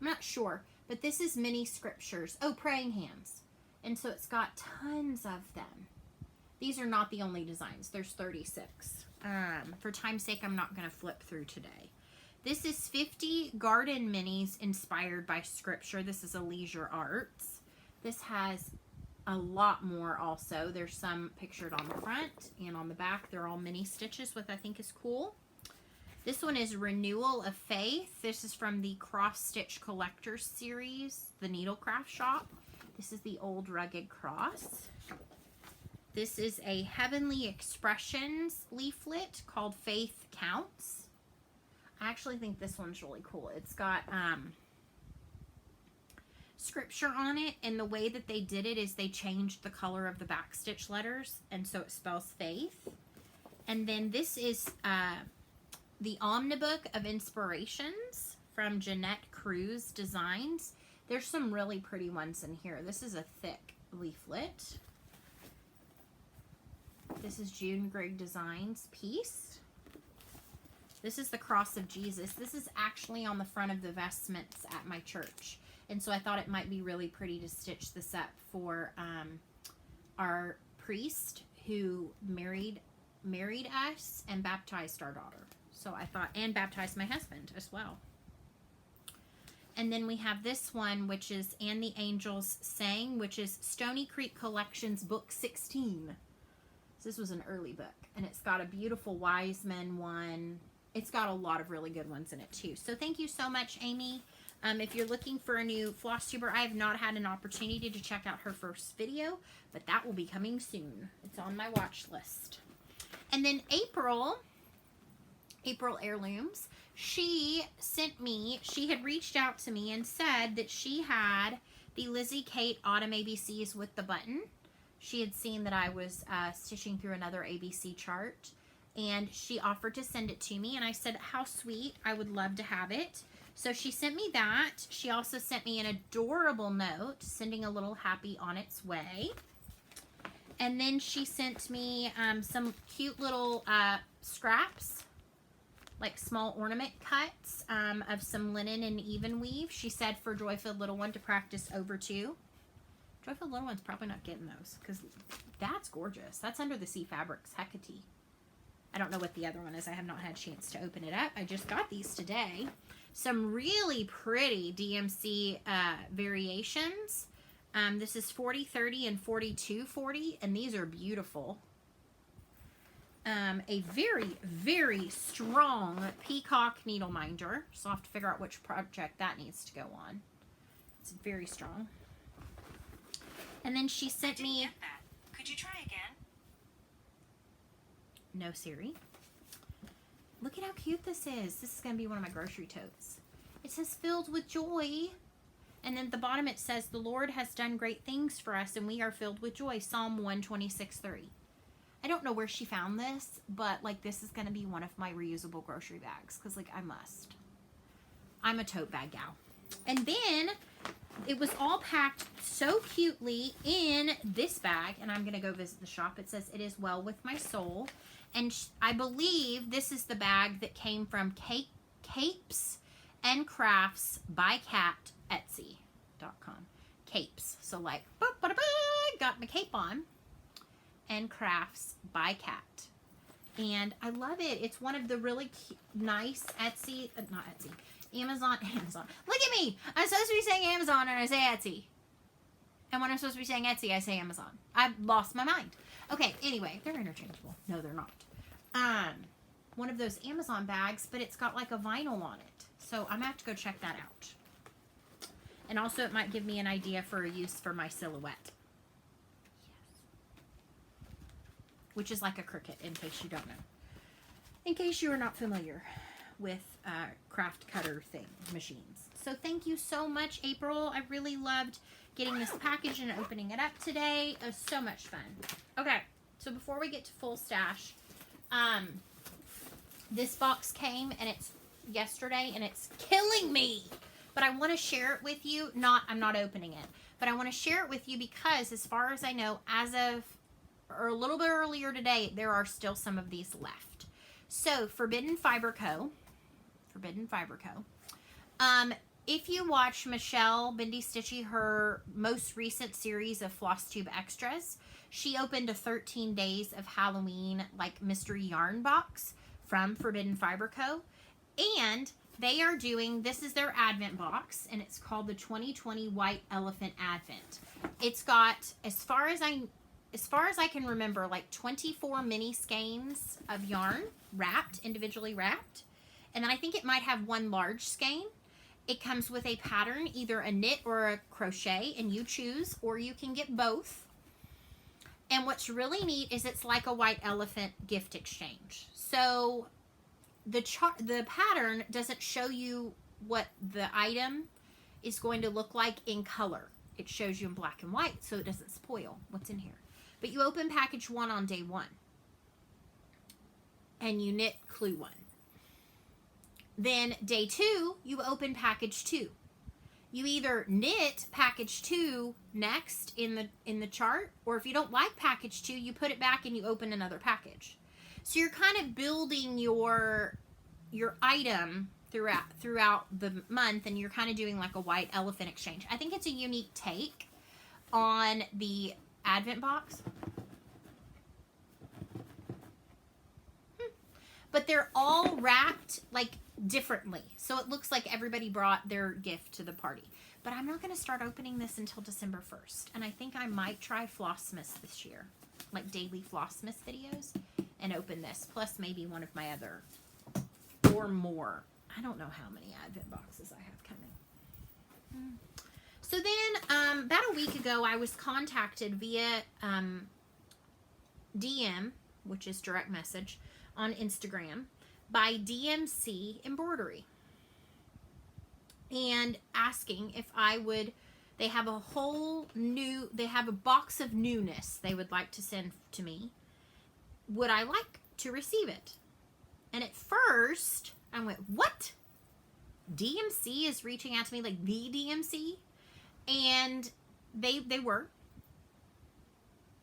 I'm not sure, but this is Mini Scriptures. Oh, Praying Hands. And so it's got tons of them. These are not the only designs. There's 36. For time's sake, I'm not going to flip through today. This is 50 garden minis inspired by scripture. This is a Leisure Arts. This has a lot more also. There's some pictured on the front and on the back. They're all mini stitches, which I think is cool. This one is Renewal of Faith. This is from the Cross Stitch Collectors series, the Needlecraft Shop. This is the Old Rugged Cross. This is a Heavenly Expressions leaflet called Faith Counts. I actually think this one's really cool. It's got scripture on it, and the way that they did it is they changed the color of the backstitch letters, and so it spells faith. And then this is the Omnibook of Inspirations from Jeanette Cruz Designs. There's some really pretty ones in here. This is a thick leaflet. This is June Grigg Designs Peace. This is the Cross of Jesus. This is actually on the front of the vestments at my church. And so I thought it might be really pretty to stitch this up for our priest who married us and baptized our daughter. So I thought, and baptized my husband as well. And then we have this one, which is And the Angels Sang, which is Stony Creek Collections Book 16. So this was an early book. And it's got a beautiful Wiseman one. It's got a lot of really good ones in it too. So thank you so much, Amy. If you're looking for a new Flosstuber, I have not had an opportunity to check out her first video, but that will be coming soon. It's on my watch list. And then April Heirlooms, she had reached out to me and said that she had the Lizzie Kate Autumn ABCs with the button. She had seen that I was stitching through another ABC chart, and she offered to send it to me, and I said, how sweet, I would love to have it. So she sent me that. She also sent me an adorable note, sending a little happy on its way. And then she sent me some cute little scraps, like small ornament cuts of some linen and even weave. She said for Joy-Filled Little One to practice over 2. Joy-Filled Little One's probably not getting those, because that's gorgeous. That's Under the Sea Fabrics Hecate. I don't know what the other one is. I have not had a chance to open it up. I just got these today. Some really pretty DMC variations. This is 40-30 and 42-40, and these are beautiful. A very, very strong peacock needle minder. So I'll have to figure out which project that needs to go on. It's very strong. And then she sent me... Could you try again? No, Siri. Look at how cute this is. This is going to be one of my grocery totes. It says filled with joy. And then at the bottom it says, the Lord has done great things for us and we are filled with joy. Psalm 126:3. I don't know where she found this, but like this is going to be one of my reusable grocery bags because like I must. I'm a tote bag gal. And then it was all packed so cutely in this bag, and I'm going to go visit the shop. It says, it is well with my soul. And I believe this is the bag that came from Capes and Crafts by Cat, Etsy.com. Capes. So like, got my cape on. And Crafts by Cat. And I love it. It's one of the really nice Etsy, not Etsy, Amazon. Look at me. I'm supposed to be saying Amazon and I say Etsy. And when I'm supposed to be saying Etsy, I say Amazon. I've lost my mind. Okay, anyway, they're interchangeable. No, they're not. One of those Amazon bags, but it's got like a vinyl on it. So I'm going to have to go check that out. And also it might give me an idea for a use for my silhouette. Yes. Which is like a Cricut, in case you don't know. In case you are not familiar with craft cutter machines. So thank you so much, April. I really loved getting this package and opening it up today. It was so much fun. Okay, so before we get to full stash, this box came and it's yesterday and it's killing me. but I want to share it with you. I'm not opening it, but I want to share it with you because as far as I know, as of or a little bit earlier today, there are still some of these left. So Forbidden Fiber Co. If you watch Michelle Bindi Stitchy, her most recent series of Flosstube Extras, she opened a 13 days of Halloween like mystery yarn box from Forbidden Fiber Co. And they are doing, this is their Advent box, and it's called the 2020 White Elephant Advent. It's got, as far as I can remember, like 24 mini skeins of yarn wrapped, individually wrapped. And then I think it might have one large skein. It comes with a pattern, either a knit or a crochet, and you choose, or you can get both. And what's really neat is it's like a white elephant gift exchange. So the pattern doesn't show you what the item is going to look like in color. It shows you in black and white, so it doesn't spoil what's in here. But you open package 1 on day 1. And you knit clue 1. Then day 2, you open package 2. You either knit package 2 next in the chart, or if you don't like package 2, you put it back and you open another package. So you're kind of building your item throughout the month, and you're kind of doing like a white elephant exchange. I think it's a unique take on the Advent box. But they're all wrapped like differently. So it looks like everybody brought their gift to the party. But I'm not going to start opening this until December 1st. And I think I might try Flossmas this year. Like daily Flossmas videos. And open this. Plus maybe one of my other. Or more. I don't know how many Advent boxes I have coming. So then, about a week ago, I was contacted via DM, which is direct message, on Instagram, by DMC Embroidery. And asking if I would, they have a box of newness they would like to send to me. Would I like to receive it? And at first, I went, what? DMC is reaching out to me, like the DMC? And they were.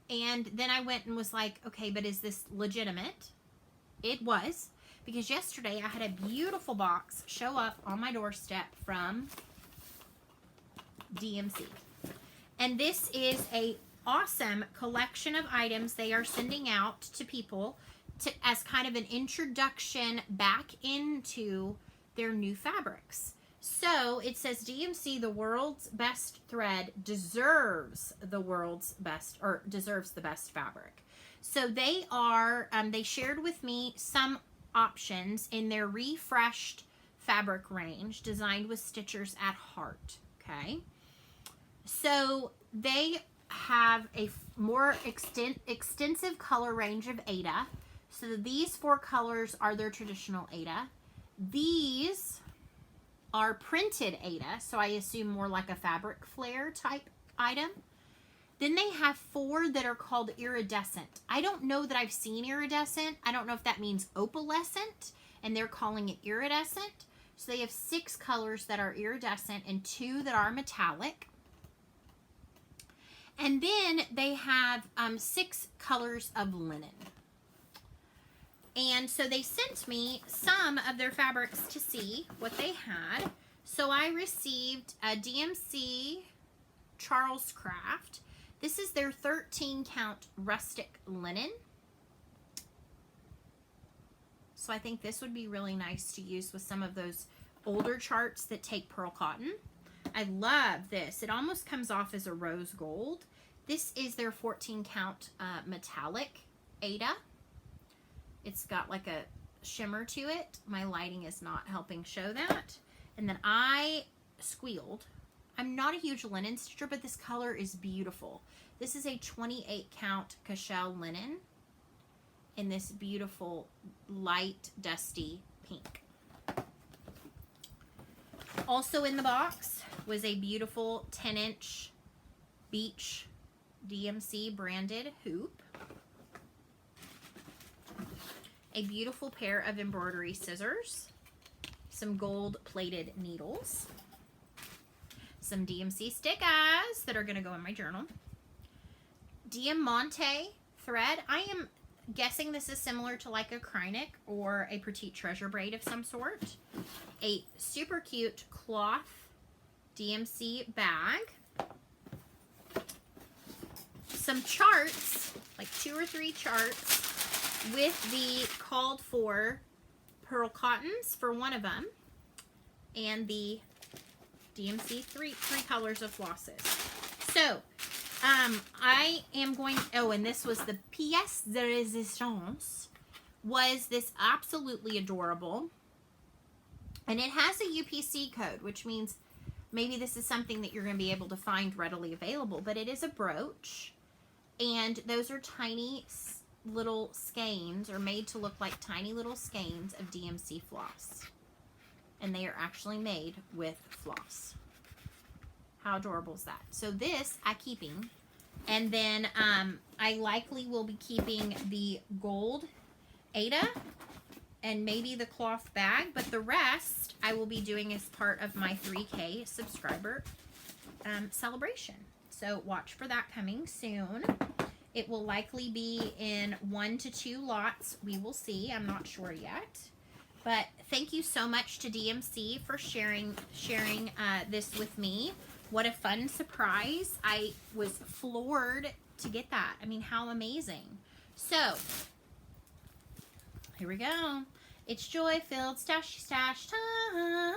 And then I went and was like, okay, but is this legitimate? It was. Because yesterday I had a beautiful box show up on my doorstep from DMC. And this is a awesome collection of items they are sending out to people as kind of an introduction back into their new fabrics. So it says DMC, the world's best thread, deserves the world's best, or deserves the best fabric. So they are, they shared with me some options in their refreshed fabric range designed with stitchers at heart. Okay. So they have a more extensive color range of Aida. So these 4 colors are their traditional Aida. These are printed Aida, so I assume more like a fabric flare type item. Then they have 4 that are called iridescent. I don't know that I've seen iridescent. I don't know if that means opalescent, and they're calling it iridescent. So they have 6 colors that are iridescent and 2 that are metallic. And then they have 6 colors of linen. And so they sent me some of their fabrics to see what they had. So I received a DMC Charles Craft. This is their 13 count rustic linen. So I think this would be really nice to use with some of those older charts that take pearl cotton. I love this. It almost comes off as a rose gold. This is their 14 count metallic Aida. It's got like a shimmer to it. My lighting is not helping show that. And then I squealed. I'm not a huge linen stitcher, but this color is beautiful. This is a 28 count Cashel linen in this beautiful light dusty pink. Also in the box was a beautiful 10-inch Beach DMC branded hoop. A beautiful pair of embroidery scissors. Some gold plated needles. some DMC stickers that are going to go in my journal. Diamante thread. I am guessing this is similar to like a Krynic or a Petite Treasure braid of some sort. A super cute cloth DMC bag. Some charts, like 2 or 3 charts with the called for pearl cottons for one of them, and the DMC three colors of flosses. So I am going, oh, and this was the pièce de résistance, was this absolutely adorable, and it has a UPC code, which means maybe this is something that you're going to be able to find readily available, but it is a brooch, and those are tiny little skeins, or made to look like tiny little skeins of DMC floss, and they are actually made with floss. How adorable is that? So this I'm keeping, and then I likely will be keeping the gold Aida and maybe the cloth bag, but the rest I will be doing as part of my 3K subscriber celebration. So watch for that coming soon. It will likely be in 1 to 2 lots. We will see. I'm not sure yet. But thank you so much to DMC for sharing this with me. What a fun surprise. I was floored to get that. I mean, how amazing. So, here we go. It's joy-filled stash time.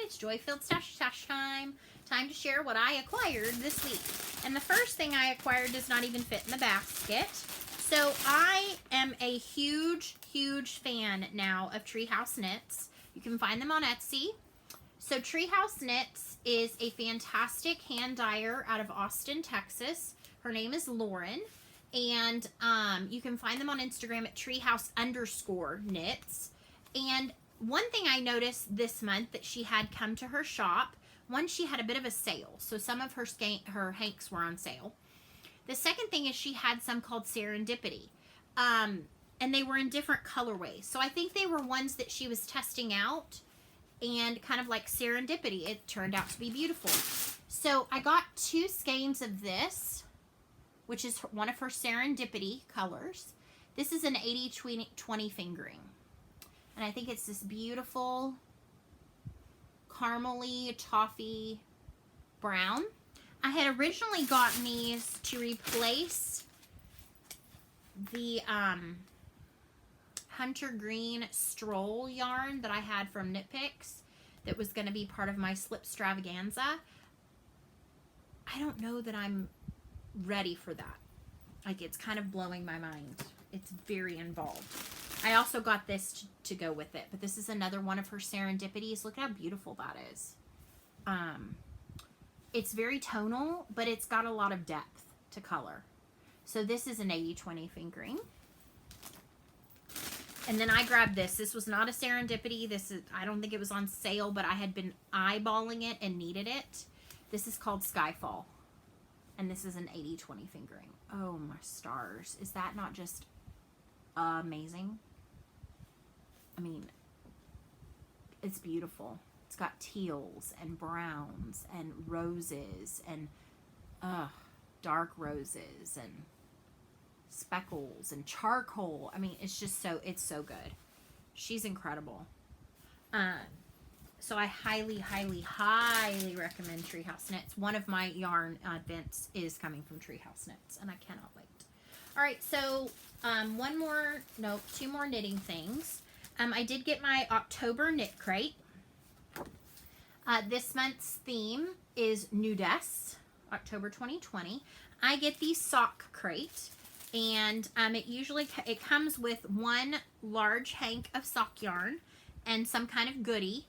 It's joy-filled stash time. Time to share what I acquired this week. And the first thing I acquired does not even fit in the basket. So I am a huge, huge fan now of Treehouse Knits. You can find them on Etsy. So Treehouse Knits is a fantastic hand dyer out of Austin, Texas. Her name is Lauren. And you can find them on Instagram at treehouse_knits. And one thing I noticed this month that she had come to her shop, one, she had a bit of a sale. So some of her hanks were on sale. The second thing is she had some called Serendipity. And they were in different colorways. So I think they were ones that she was testing out, and kind of like Serendipity. It turned out to be beautiful. So I got 2 skeins of this, which is one of her Serendipity colors. This is an 80-20 fingering. And I think it's this beautiful caramely toffee brown. I had originally gotten these to replace the hunter green stroll yarn that I had from Knit Picks that was going to be part of my slip extravaganza. I don't know that I'm ready for that. Like, it's kind of blowing my mind. It's very involved. I also got this to go with it, but this is another one of her Serendipities. Look how beautiful that is. It's very tonal, but it's got a lot of depth to color. So this is an 80-20 fingering. And then I grabbed this. This was not a Serendipity. I don't think it was on sale, but I had been eyeballing it and needed it. This is called Skyfall. And this is an 80-20 fingering. Oh my stars. Is that not just amazing? I mean, it's beautiful. It's got teals and browns and roses and dark roses and speckles and charcoal. I mean, it's so good. She's incredible. So I highly, highly, highly recommend Treehouse Knits. One of my yarn advents is coming from Treehouse Knits, and I cannot wait. All right, so 2 more knitting things. I did get my October knit crate. This month's theme is Nudess, October 2020. I get the sock crate, and it comes with 1 large hank of sock yarn and some kind of goodie.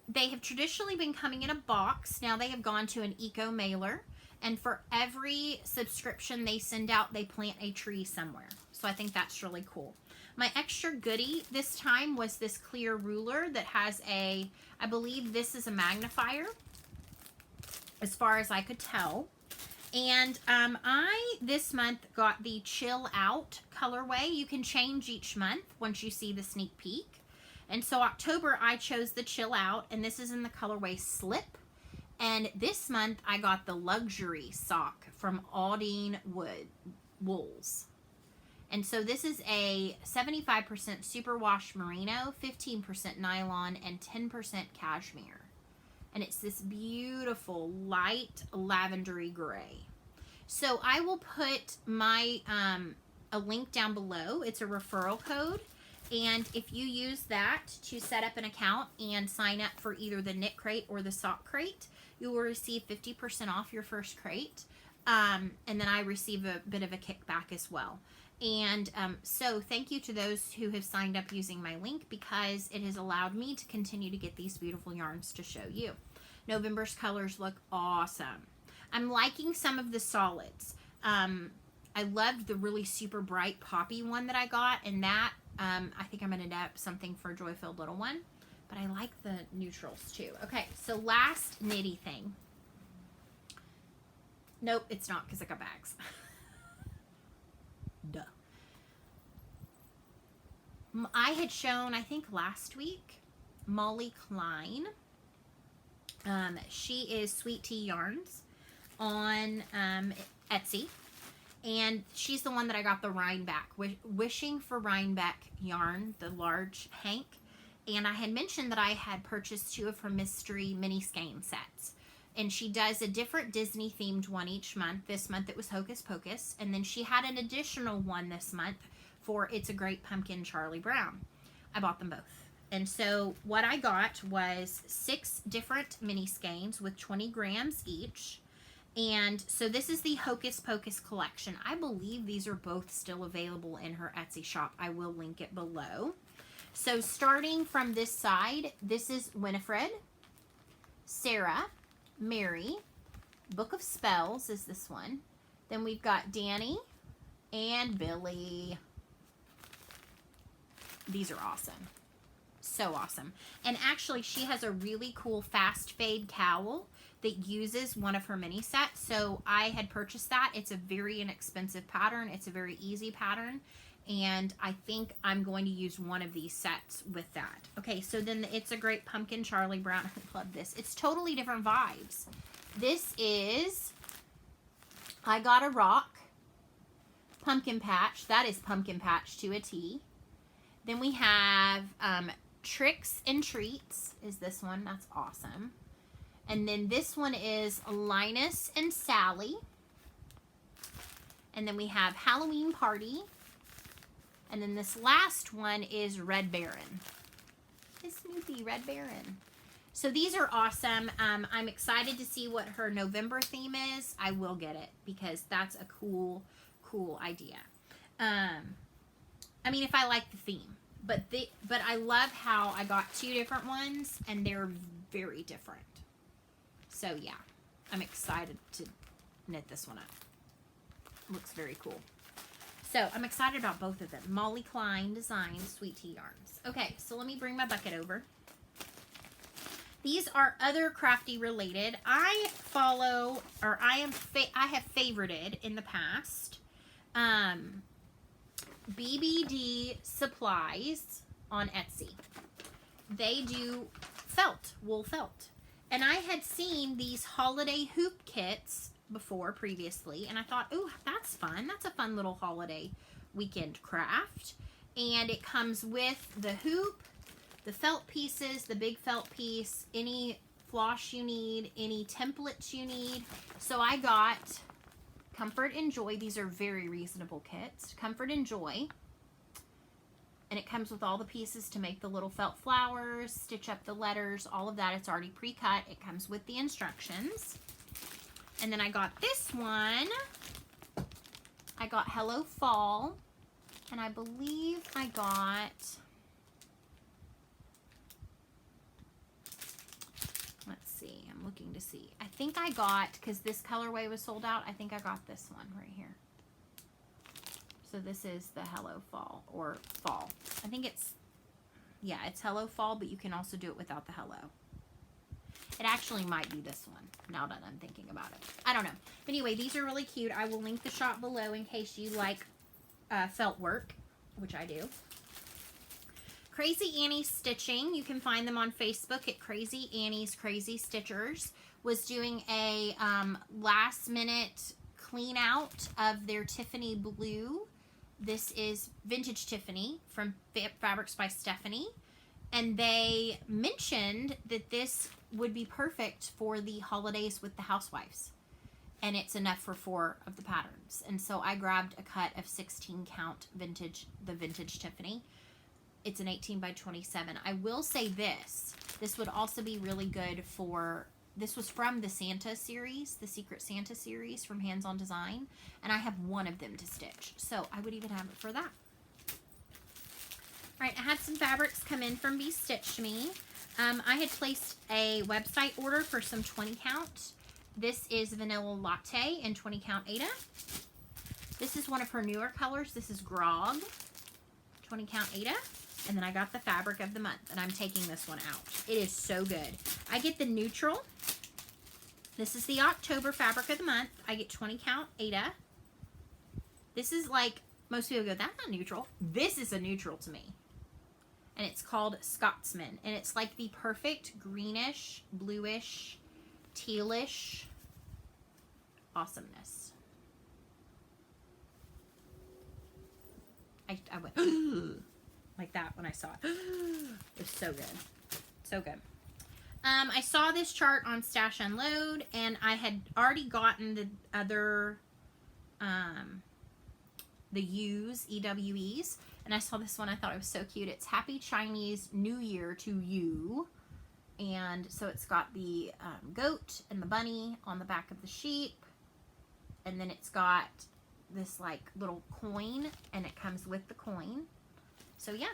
They have traditionally been coming in a box. Now they have gone to an eco mailer, and for every subscription they send out, they plant a tree somewhere. So I think that's really cool. My extra goodie this time was this clear ruler that has I believe this is a magnifier, as far as I could tell. And I, this month, got the Chill Out colorway. You can change each month once you see the sneak peek. And so October, I chose the Chill Out, and this is in the colorway Slip. And this month I got the luxury sock from Aldine Wools. And so this is a 75% superwash merino, 15% nylon, and 10% cashmere. And it's this beautiful light lavendery gray. So I will put my a link down below. It's a referral code. And if you use that to set up an account and sign up for either the knit crate or the sock crate, you will receive 50% off your first crate. And then I receive a bit of a kickback as well. And so thank you to those who have signed up using my link, because it has allowed me to continue to get these beautiful yarns to show you. November's colors look awesome. I'm liking some of the solids. I loved the really super bright poppy one that I got, and that I think I'm going to knit something for Joy-Filled Little One. But I like the neutrals too. Okay, so last knitty thing. Nope, it's not, because I got bags. Duh. I had shown, I think last week, Molly Klein. She is Sweet Tea Yarns on Etsy. And she's the one that I got the Rhinebeck, Wishing for Rhinebeck yarn, the large hank. And I had mentioned that I had purchased 2 of her mystery mini skein sets. And she does a different Disney themed one each month. This month it was Hocus Pocus. And then she had an additional one this month for It's a Great Pumpkin Charlie Brown. I bought them both. And so what I got was 6 different mini skeins with 20 grams each. And so this is the Hocus Pocus collection. I believe these are both still available in her Etsy shop. I will link it below. So starting from this side, this is Winifred, Sarah, Mary, Book of Spells is this one. Then we've got Danny and Billy. These are awesome. So awesome. And actually she has a really cool fast fade cowl that uses one of her mini sets. So I had purchased that. It's a very inexpensive pattern. It's a very easy pattern. And I think I'm going to use one of these sets with that. Okay, so then It's a Great Pumpkin Charlie Brown. I love this. It's totally different vibes. This is I Got a Rock Pumpkin Patch. That is Pumpkin Patch to a T. Then we have Tricks and Treats is this one. That's awesome. And then this one is Linus and Sally. And then we have Halloween Party. And then this last one is Red Baron. It's Snoopy, Red Baron. So these are awesome. I'm excited to see what her November theme is. I will get it because that's a cool idea. I mean, if I like the theme. But I love how I got 2 different ones and they're very different. So yeah, I'm excited to knit this one up. Looks very cool. So I'm excited about both of them. Molly Klein Designs Sweet Tea Yarns. Okay, so let me bring my bucket over. These are other crafty related. I follow, or I have favorited in the past, BBD Supplies on Etsy. They do wool felt. And I had seen these holiday hoop kits before previously, and I thought, oh, that's fun. That's a fun little holiday weekend craft. And it comes with the hoop, the felt pieces, the big felt piece, any floss you need, any templates you need. So I got Comfort and Joy. These are very reasonable kits. Comfort and Joy. And it comes with all the pieces to make the little felt flowers, stitch up the letters, all of that. It's already pre-cut. It comes with the instructions. And then I got this one. I got Hello Fall. And I believe I got, let's see, I'm looking to see. I think I got, because this colorway was sold out, I think I got this one right here. So this is the Hello Fall, or Fall. I think it's, yeah, it's Hello Fall, but you can also do it without the hello. It actually might be this one, now that I'm thinking about it. I don't know. But anyway, these are really cute. I will link the shop below in case you like felt work, which I do. Crazy Annie Stitching. You can find them on Facebook at Crazy Annie's Crazy Stitchers was doing a last minute clean out of their Tiffany blue. This is vintage Tiffany from Fabrics by Stephanie. And they mentioned that this would be perfect for the holidays with the housewives. And it's enough for 4 of the patterns. And so I grabbed a cut of 16 count vintage, the vintage Tiffany. It's an 18 by 27. I will say this would also be really good for, this was from the Santa series, the Secret Santa series from Hands On Design. And I have one of them to stitch. So I would even have it for that. All right, I had some fabrics come in from Be Stitched Me. I had placed a website order for some 20 count. This is Vanilla Latte in 20 count Aida. This is one of her newer colors. This is Grog, 20 count Aida. And then I got the fabric of the month, and I'm taking this one out. It is so good. I get the neutral. This is the October fabric of the month. I get 20 count Aida. This is like, most people go, that's not neutral. This is a neutral to me. And it's called Scotsman. And it's like the perfect greenish, bluish, tealish awesomeness. I went like that when I saw it. It was so good. So good. I saw this chart on Stash Unload, and I had already gotten the other the U's, EWE's, and I saw this one. I thought it was so cute. It's Happy Chinese New Year to You. And so it's got the goat and the bunny on the back of the sheep. And then it's got this like little coin, and it comes with the coin. So yeah,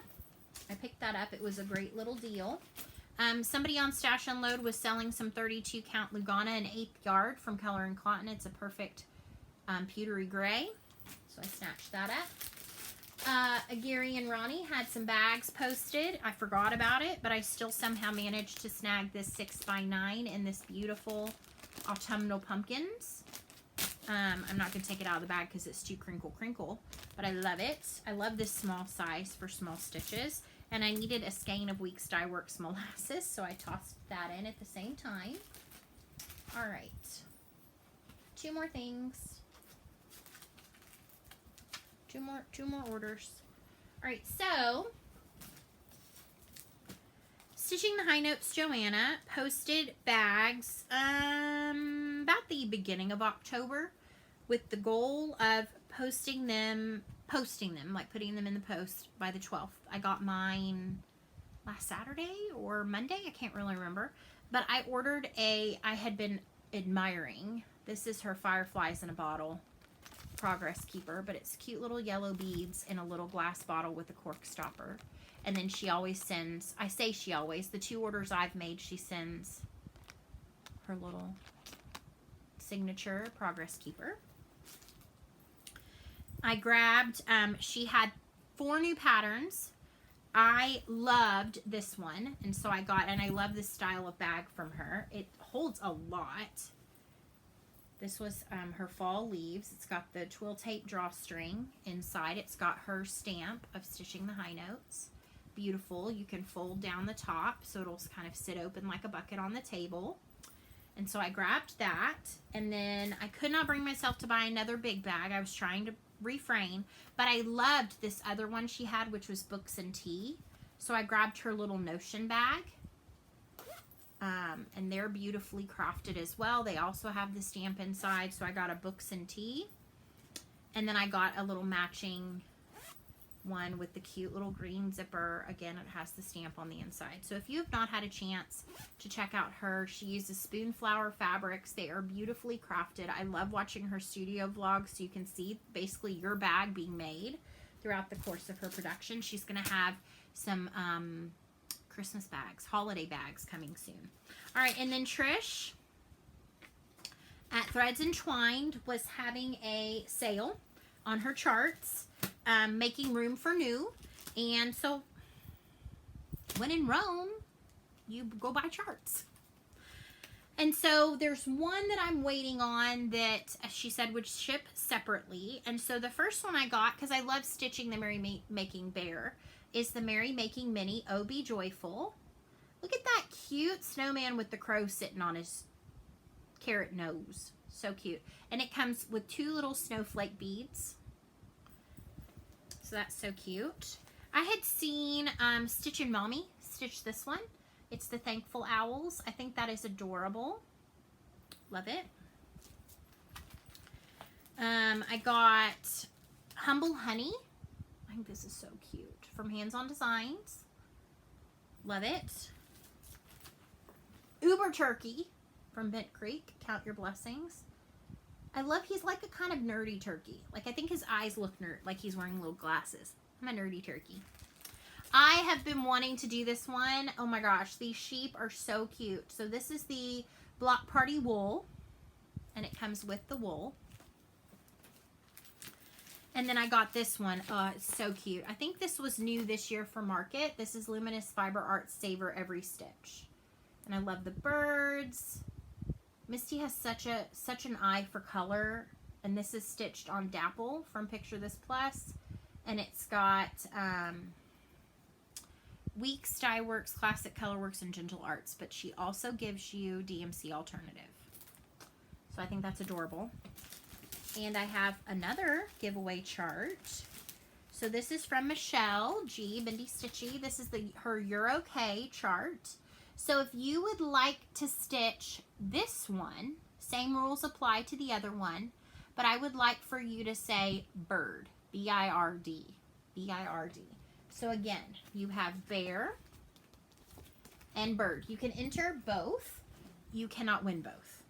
I picked that up. It was a great little deal. Somebody on Stash Unload was selling some 32 count Lugana in 1/8 yard from Color and Cotton. It's a perfect pewtery gray. So I snatched that up. Gary and Ronnie had some bags posted. I forgot about it, but I still somehow managed to snag this 6x9 in this beautiful autumnal pumpkins. I'm not going to take it out of the bag because it's too crinkle, but I love it. I love this small size for small stitches. And I needed a skein of Weeks Dye Works molasses, so I tossed that in at the same time. All right. 2 more things. Two more orders. All right, so Stitching the High Notes Joanna posted bags about the beginning of October with the goal of posting them, like putting them in the post by the 12th. I got mine last Saturday or Monday, I can't really remember, but I ordered I had been admiring, this is her Fireflies in a Bottle Progress Keeper, but it's cute little yellow beads in a little glass bottle with a cork stopper. And then she always sends, I say she always, the 2 orders I've made, she sends her little signature Progress Keeper. I grabbed, she had 4 new patterns. I loved this one, and so I got, and I love this style of bag from her. It holds a lot. This was her fall leaves. It's got the twill tape drawstring inside. It's got her stamp of Stitching the High Notes. Beautiful. You can fold down the top so it'll kind of sit open like a bucket on the table. And so I grabbed that, and then I could not bring myself to buy another big bag. I was trying to refrain, but I loved this other one she had, which was Books and Tea. So I grabbed her little Notion bag. And they're beautifully crafted as well. They also have the stamp inside, so I got a Books and Tea. And then I got a little matching one with the cute little green zipper. Again, it has the stamp on the inside. So if you have not had a chance to check out her, she uses Spoonflower fabrics. They are beautifully crafted. I love watching her studio vlogs, so you can see basically your bag being made throughout the course of her production. She's going to have some Christmas bags, holiday bags coming soon. All right, and then Trish at Threads Entwined was having a sale on her charts, making room for new. And so when in Rome, you go buy charts. And so there's one that I'm waiting on that she said would ship separately. And so the first one I got, because I love stitching the Merry Making Bear, is the Merry Making Mini Oh Be Joyful. Look at that cute snowman with the crow sitting on his carrot nose. So cute. And it comes with 2 little snowflake beads. So that's so cute. I had seen Stitch and Mommy stitch this one. It's the Thankful Owls. I think that is adorable. Love it. I got Humble Honey. I think this is so cute. From Hands On Designs. Love it. Uber Turkey from Bent Creek. Count Your Blessings. I love, he's like a kind of nerdy turkey. Like, I think his eyes look like he's wearing little glasses. I'm a nerdy turkey. I have been wanting to do this one. Oh my gosh, these sheep are so cute. So this is the Block Party wool, and it comes with the wool. And then I got this one. Oh, it's so cute. I think this was new this year for market. This is Luminous Fiber Arts Savor Every Stitch. And I love the birds. Misty has such an eye for color. And this is stitched on Dapple from Picture This Plus. And it's got Weeks, Dye Works, Classic Colorworks, and Gentle Arts. But she also gives you DMC Alternative. So I think that's adorable. And I have another giveaway chart. So this is from Michelle G. Bendy Stitchy. This is her Euro K chart. So if you would like to stitch this one, same rules apply to the other one, but I would like for you to say bird, B-I-R-D, B-I-R-D. So again, you have bear and bird. You can enter both. You cannot win both.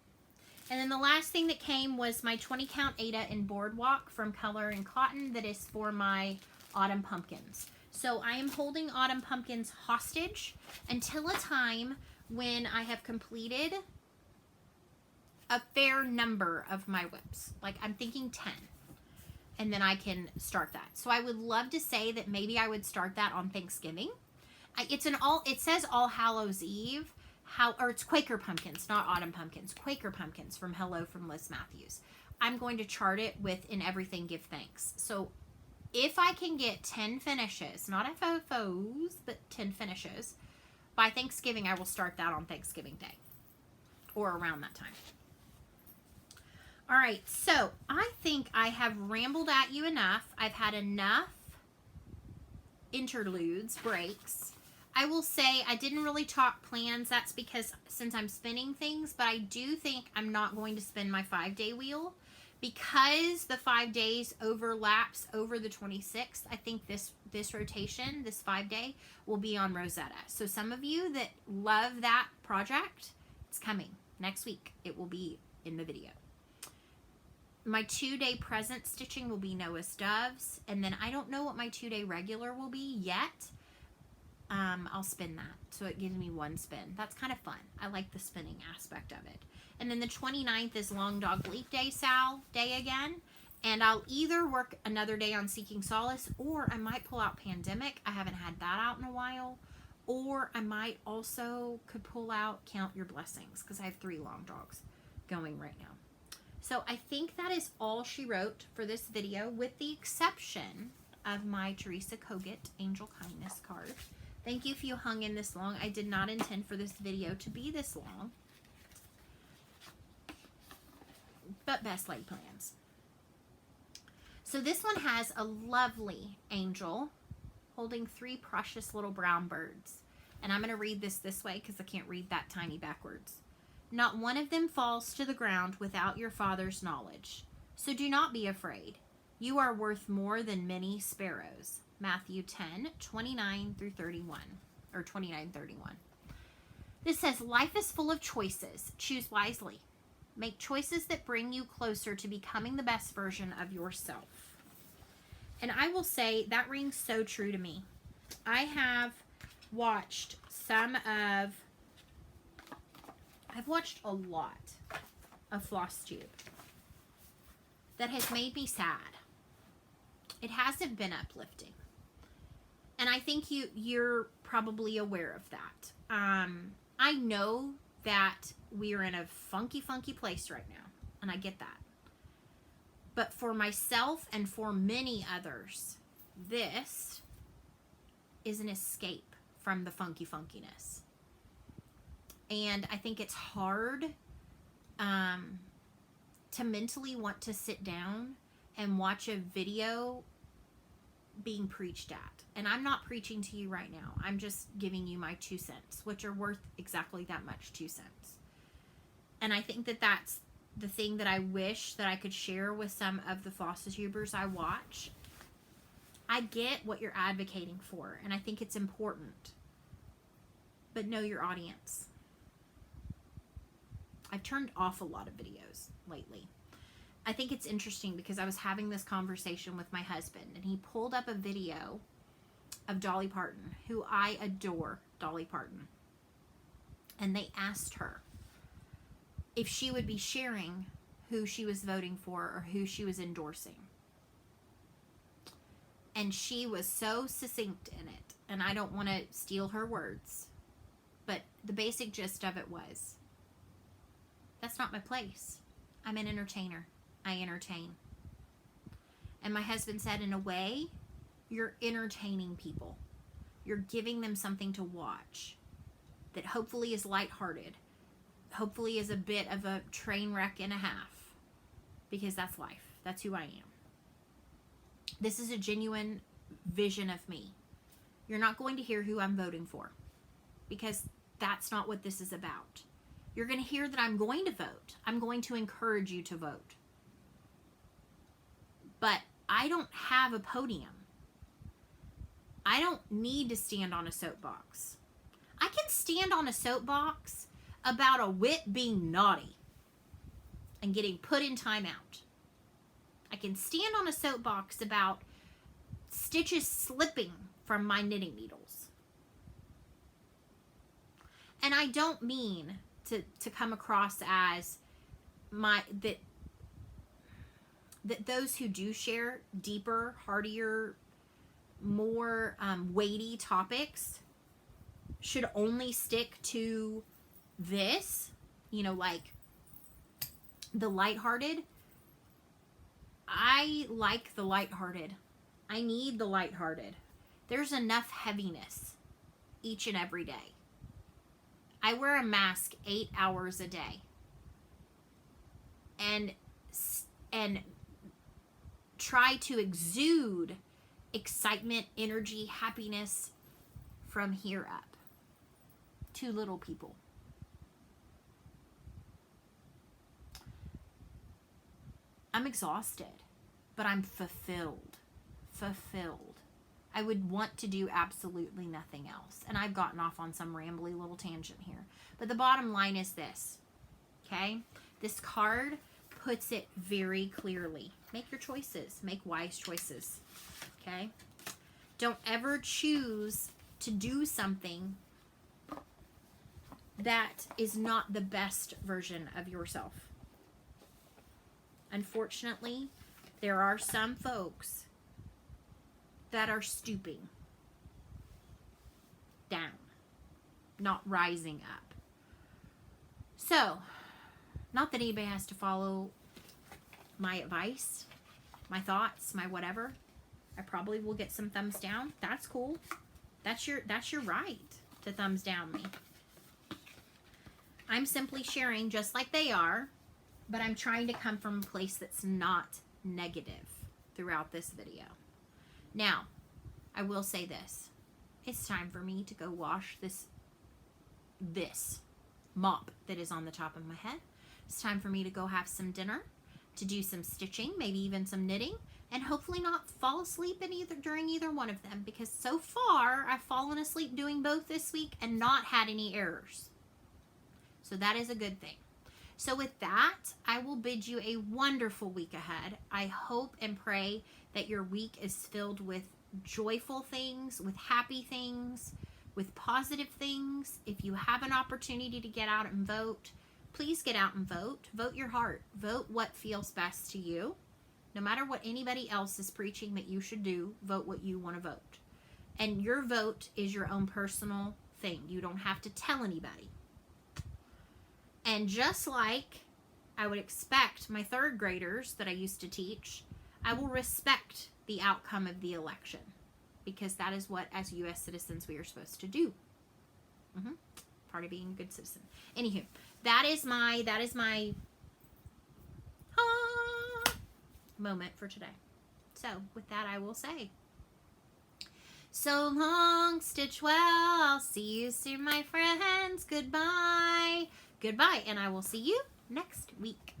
And then the last thing that came was my 20 count Aida in Boardwalk from Color and Cotton that is for my autumn pumpkins. So I am holding autumn pumpkins hostage until a time when I have completed a fair number of my whips. Like, I'm thinking 10. And then I can start that. So I would love to say that maybe I would start that on Thanksgiving. It says All Hallows Eve. Or it's Quaker pumpkins, not autumn pumpkins. Quaker pumpkins from Hello from Liz Matthews. I'm going to chart it with In Everything Give Thanks. So if I can get 10 finishes, not FOFOs, but 10 finishes, by Thanksgiving, I will start that on Thanksgiving Day. Or around that time. All right, so I think I have rambled at you enough. I've had enough interludes, breaks. I will say I didn't really talk plans. That's because since I'm spinning things, but I do think I'm not going to spin my 5-day wheel because the 5 days overlaps over the 26th. I think this rotation, this 5-day, will be on Rosetta. So some of you that love that project, it's coming next week. It will be in the video. My 2-day present stitching will be Noah's Doves, and then I don't know what my 2-day regular will be yet. I'll spin that, so it gives me 1 spin. That's kind of fun. I like the spinning aspect of it. And then the 29th is Long Dog Leap Day, Sal Day again. And I'll either work another day on Seeking Solace, or I might pull out Pandemic. I haven't had that out in a while. Or I might also could pull out Count Your Blessings, because I have 3 long dogs going right now. So I think that is all she wrote for this video, with the exception of my Teresa Kogut Angel Kindness card. Thank you if you hung in this long. I did not intend for this video to be this long. But best laid plans. So this one has a lovely angel holding 3 precious little brown birds. And I'm going to read this way because I can't read that tiny backwards. Not one of them falls to the ground without your Father's knowledge. So do not be afraid. You are worth more than many sparrows. Matthew 10, 29 through 31, or 29, 31. This says, life is full of choices. Choose wisely. Make choices that bring you closer to becoming the best version of yourself. And I will say that rings so true to me. I have watched I've watched a lot of Flosstube that has made me sad. It hasn't been uplifting. And I think you're probably aware of that. I know that we are in a funky place right now, and I get that. But for myself and for many others, this is an escape from the funkiness. And I think it's hard to mentally want to sit down and watch a video being preached at. And I'm not preaching to you right now. I'm just giving you my 2 cents, which are worth exactly that much, 2 cents. And I think that that's the thing that I wish that I could share with some of the Flosstubers I watch. I get what you're advocating for, and I think it's important. But know your audience. I've turned off a lot of videos lately. I think it's interesting because I was having this conversation with my husband, and he pulled up a video of Dolly Parton, who I adore, Dolly Parton. And they asked her if she would be sharing who she was voting for or who she was endorsing. And she was so succinct in it, and I don't want to steal her words, but the basic gist of it was, that's not my place. I'm an entertainer. I entertain. And my husband said, in a way, you're entertaining people. You're giving them something to watch that hopefully is lighthearted. Hopefully is a bit of a train wreck and a half. Because that's life. That's who I am. This is a genuine vision of me. You're not going to hear who I'm voting for. Because that's not what this is about. You're going to hear that I'm going to vote. I'm going to encourage you to vote. But I don't have a podium. I don't need to stand on a soapbox. I can stand on a soapbox about a wit being naughty and getting put in timeout. I can stand on a soapbox about stitches slipping from my knitting needles. And I don't mean to come across as that those who do share deeper, heartier, more weighty topics should only stick to this, like the lighthearted. I like the lighthearted. I need the lighthearted. There's enough heaviness each and every day. I wear a mask 8 hours a day. And try to exude excitement, energy, happiness from here up to little people. I'm exhausted, but I'm fulfilled. I would want to do absolutely nothing else. And I've gotten off on some rambly little tangent here. But the bottom line is this, okay? This card puts it very clearly. Make your choices. Make wise choices, okay? Don't ever choose to do something that is not the best version of yourself. Unfortunately, there are some folks that are stooping down, not rising up. So, not that anybody has to follow my advice, my thoughts, my whatever. I probably will get some thumbs down. That's cool. That's your right to thumbs down me. I'm simply sharing just like they are, but I'm trying to come from a place that's not negative throughout this video. Now, I will say this. It's time for me to go wash this mop that is on the top of my head. It's time for me to go have some dinner, to do some stitching, maybe even some knitting, and hopefully not fall asleep during either one of them, because so far I've fallen asleep doing both this week and not had any errors. So that is a good thing. So with that, I will bid you a wonderful week ahead. I hope and pray that your week is filled with joyful things, with happy things, with positive things. If you have an opportunity to get out and vote, please get out and vote. Vote your heart. Vote what feels best to you. No matter what anybody else is preaching that you should do, vote what you want to vote. And your vote is your own personal thing. You don't have to tell anybody. And just like I would expect my third graders that I used to teach, I will respect the outcome of the election, because that is what, as U.S. citizens, we are supposed to do. Part of being a good citizen. Anywho, that is my moment for today. So with that, I will say, so long, stitch well. I'll see you soon, my friends. Goodbye. Goodbye, and I will see you next week.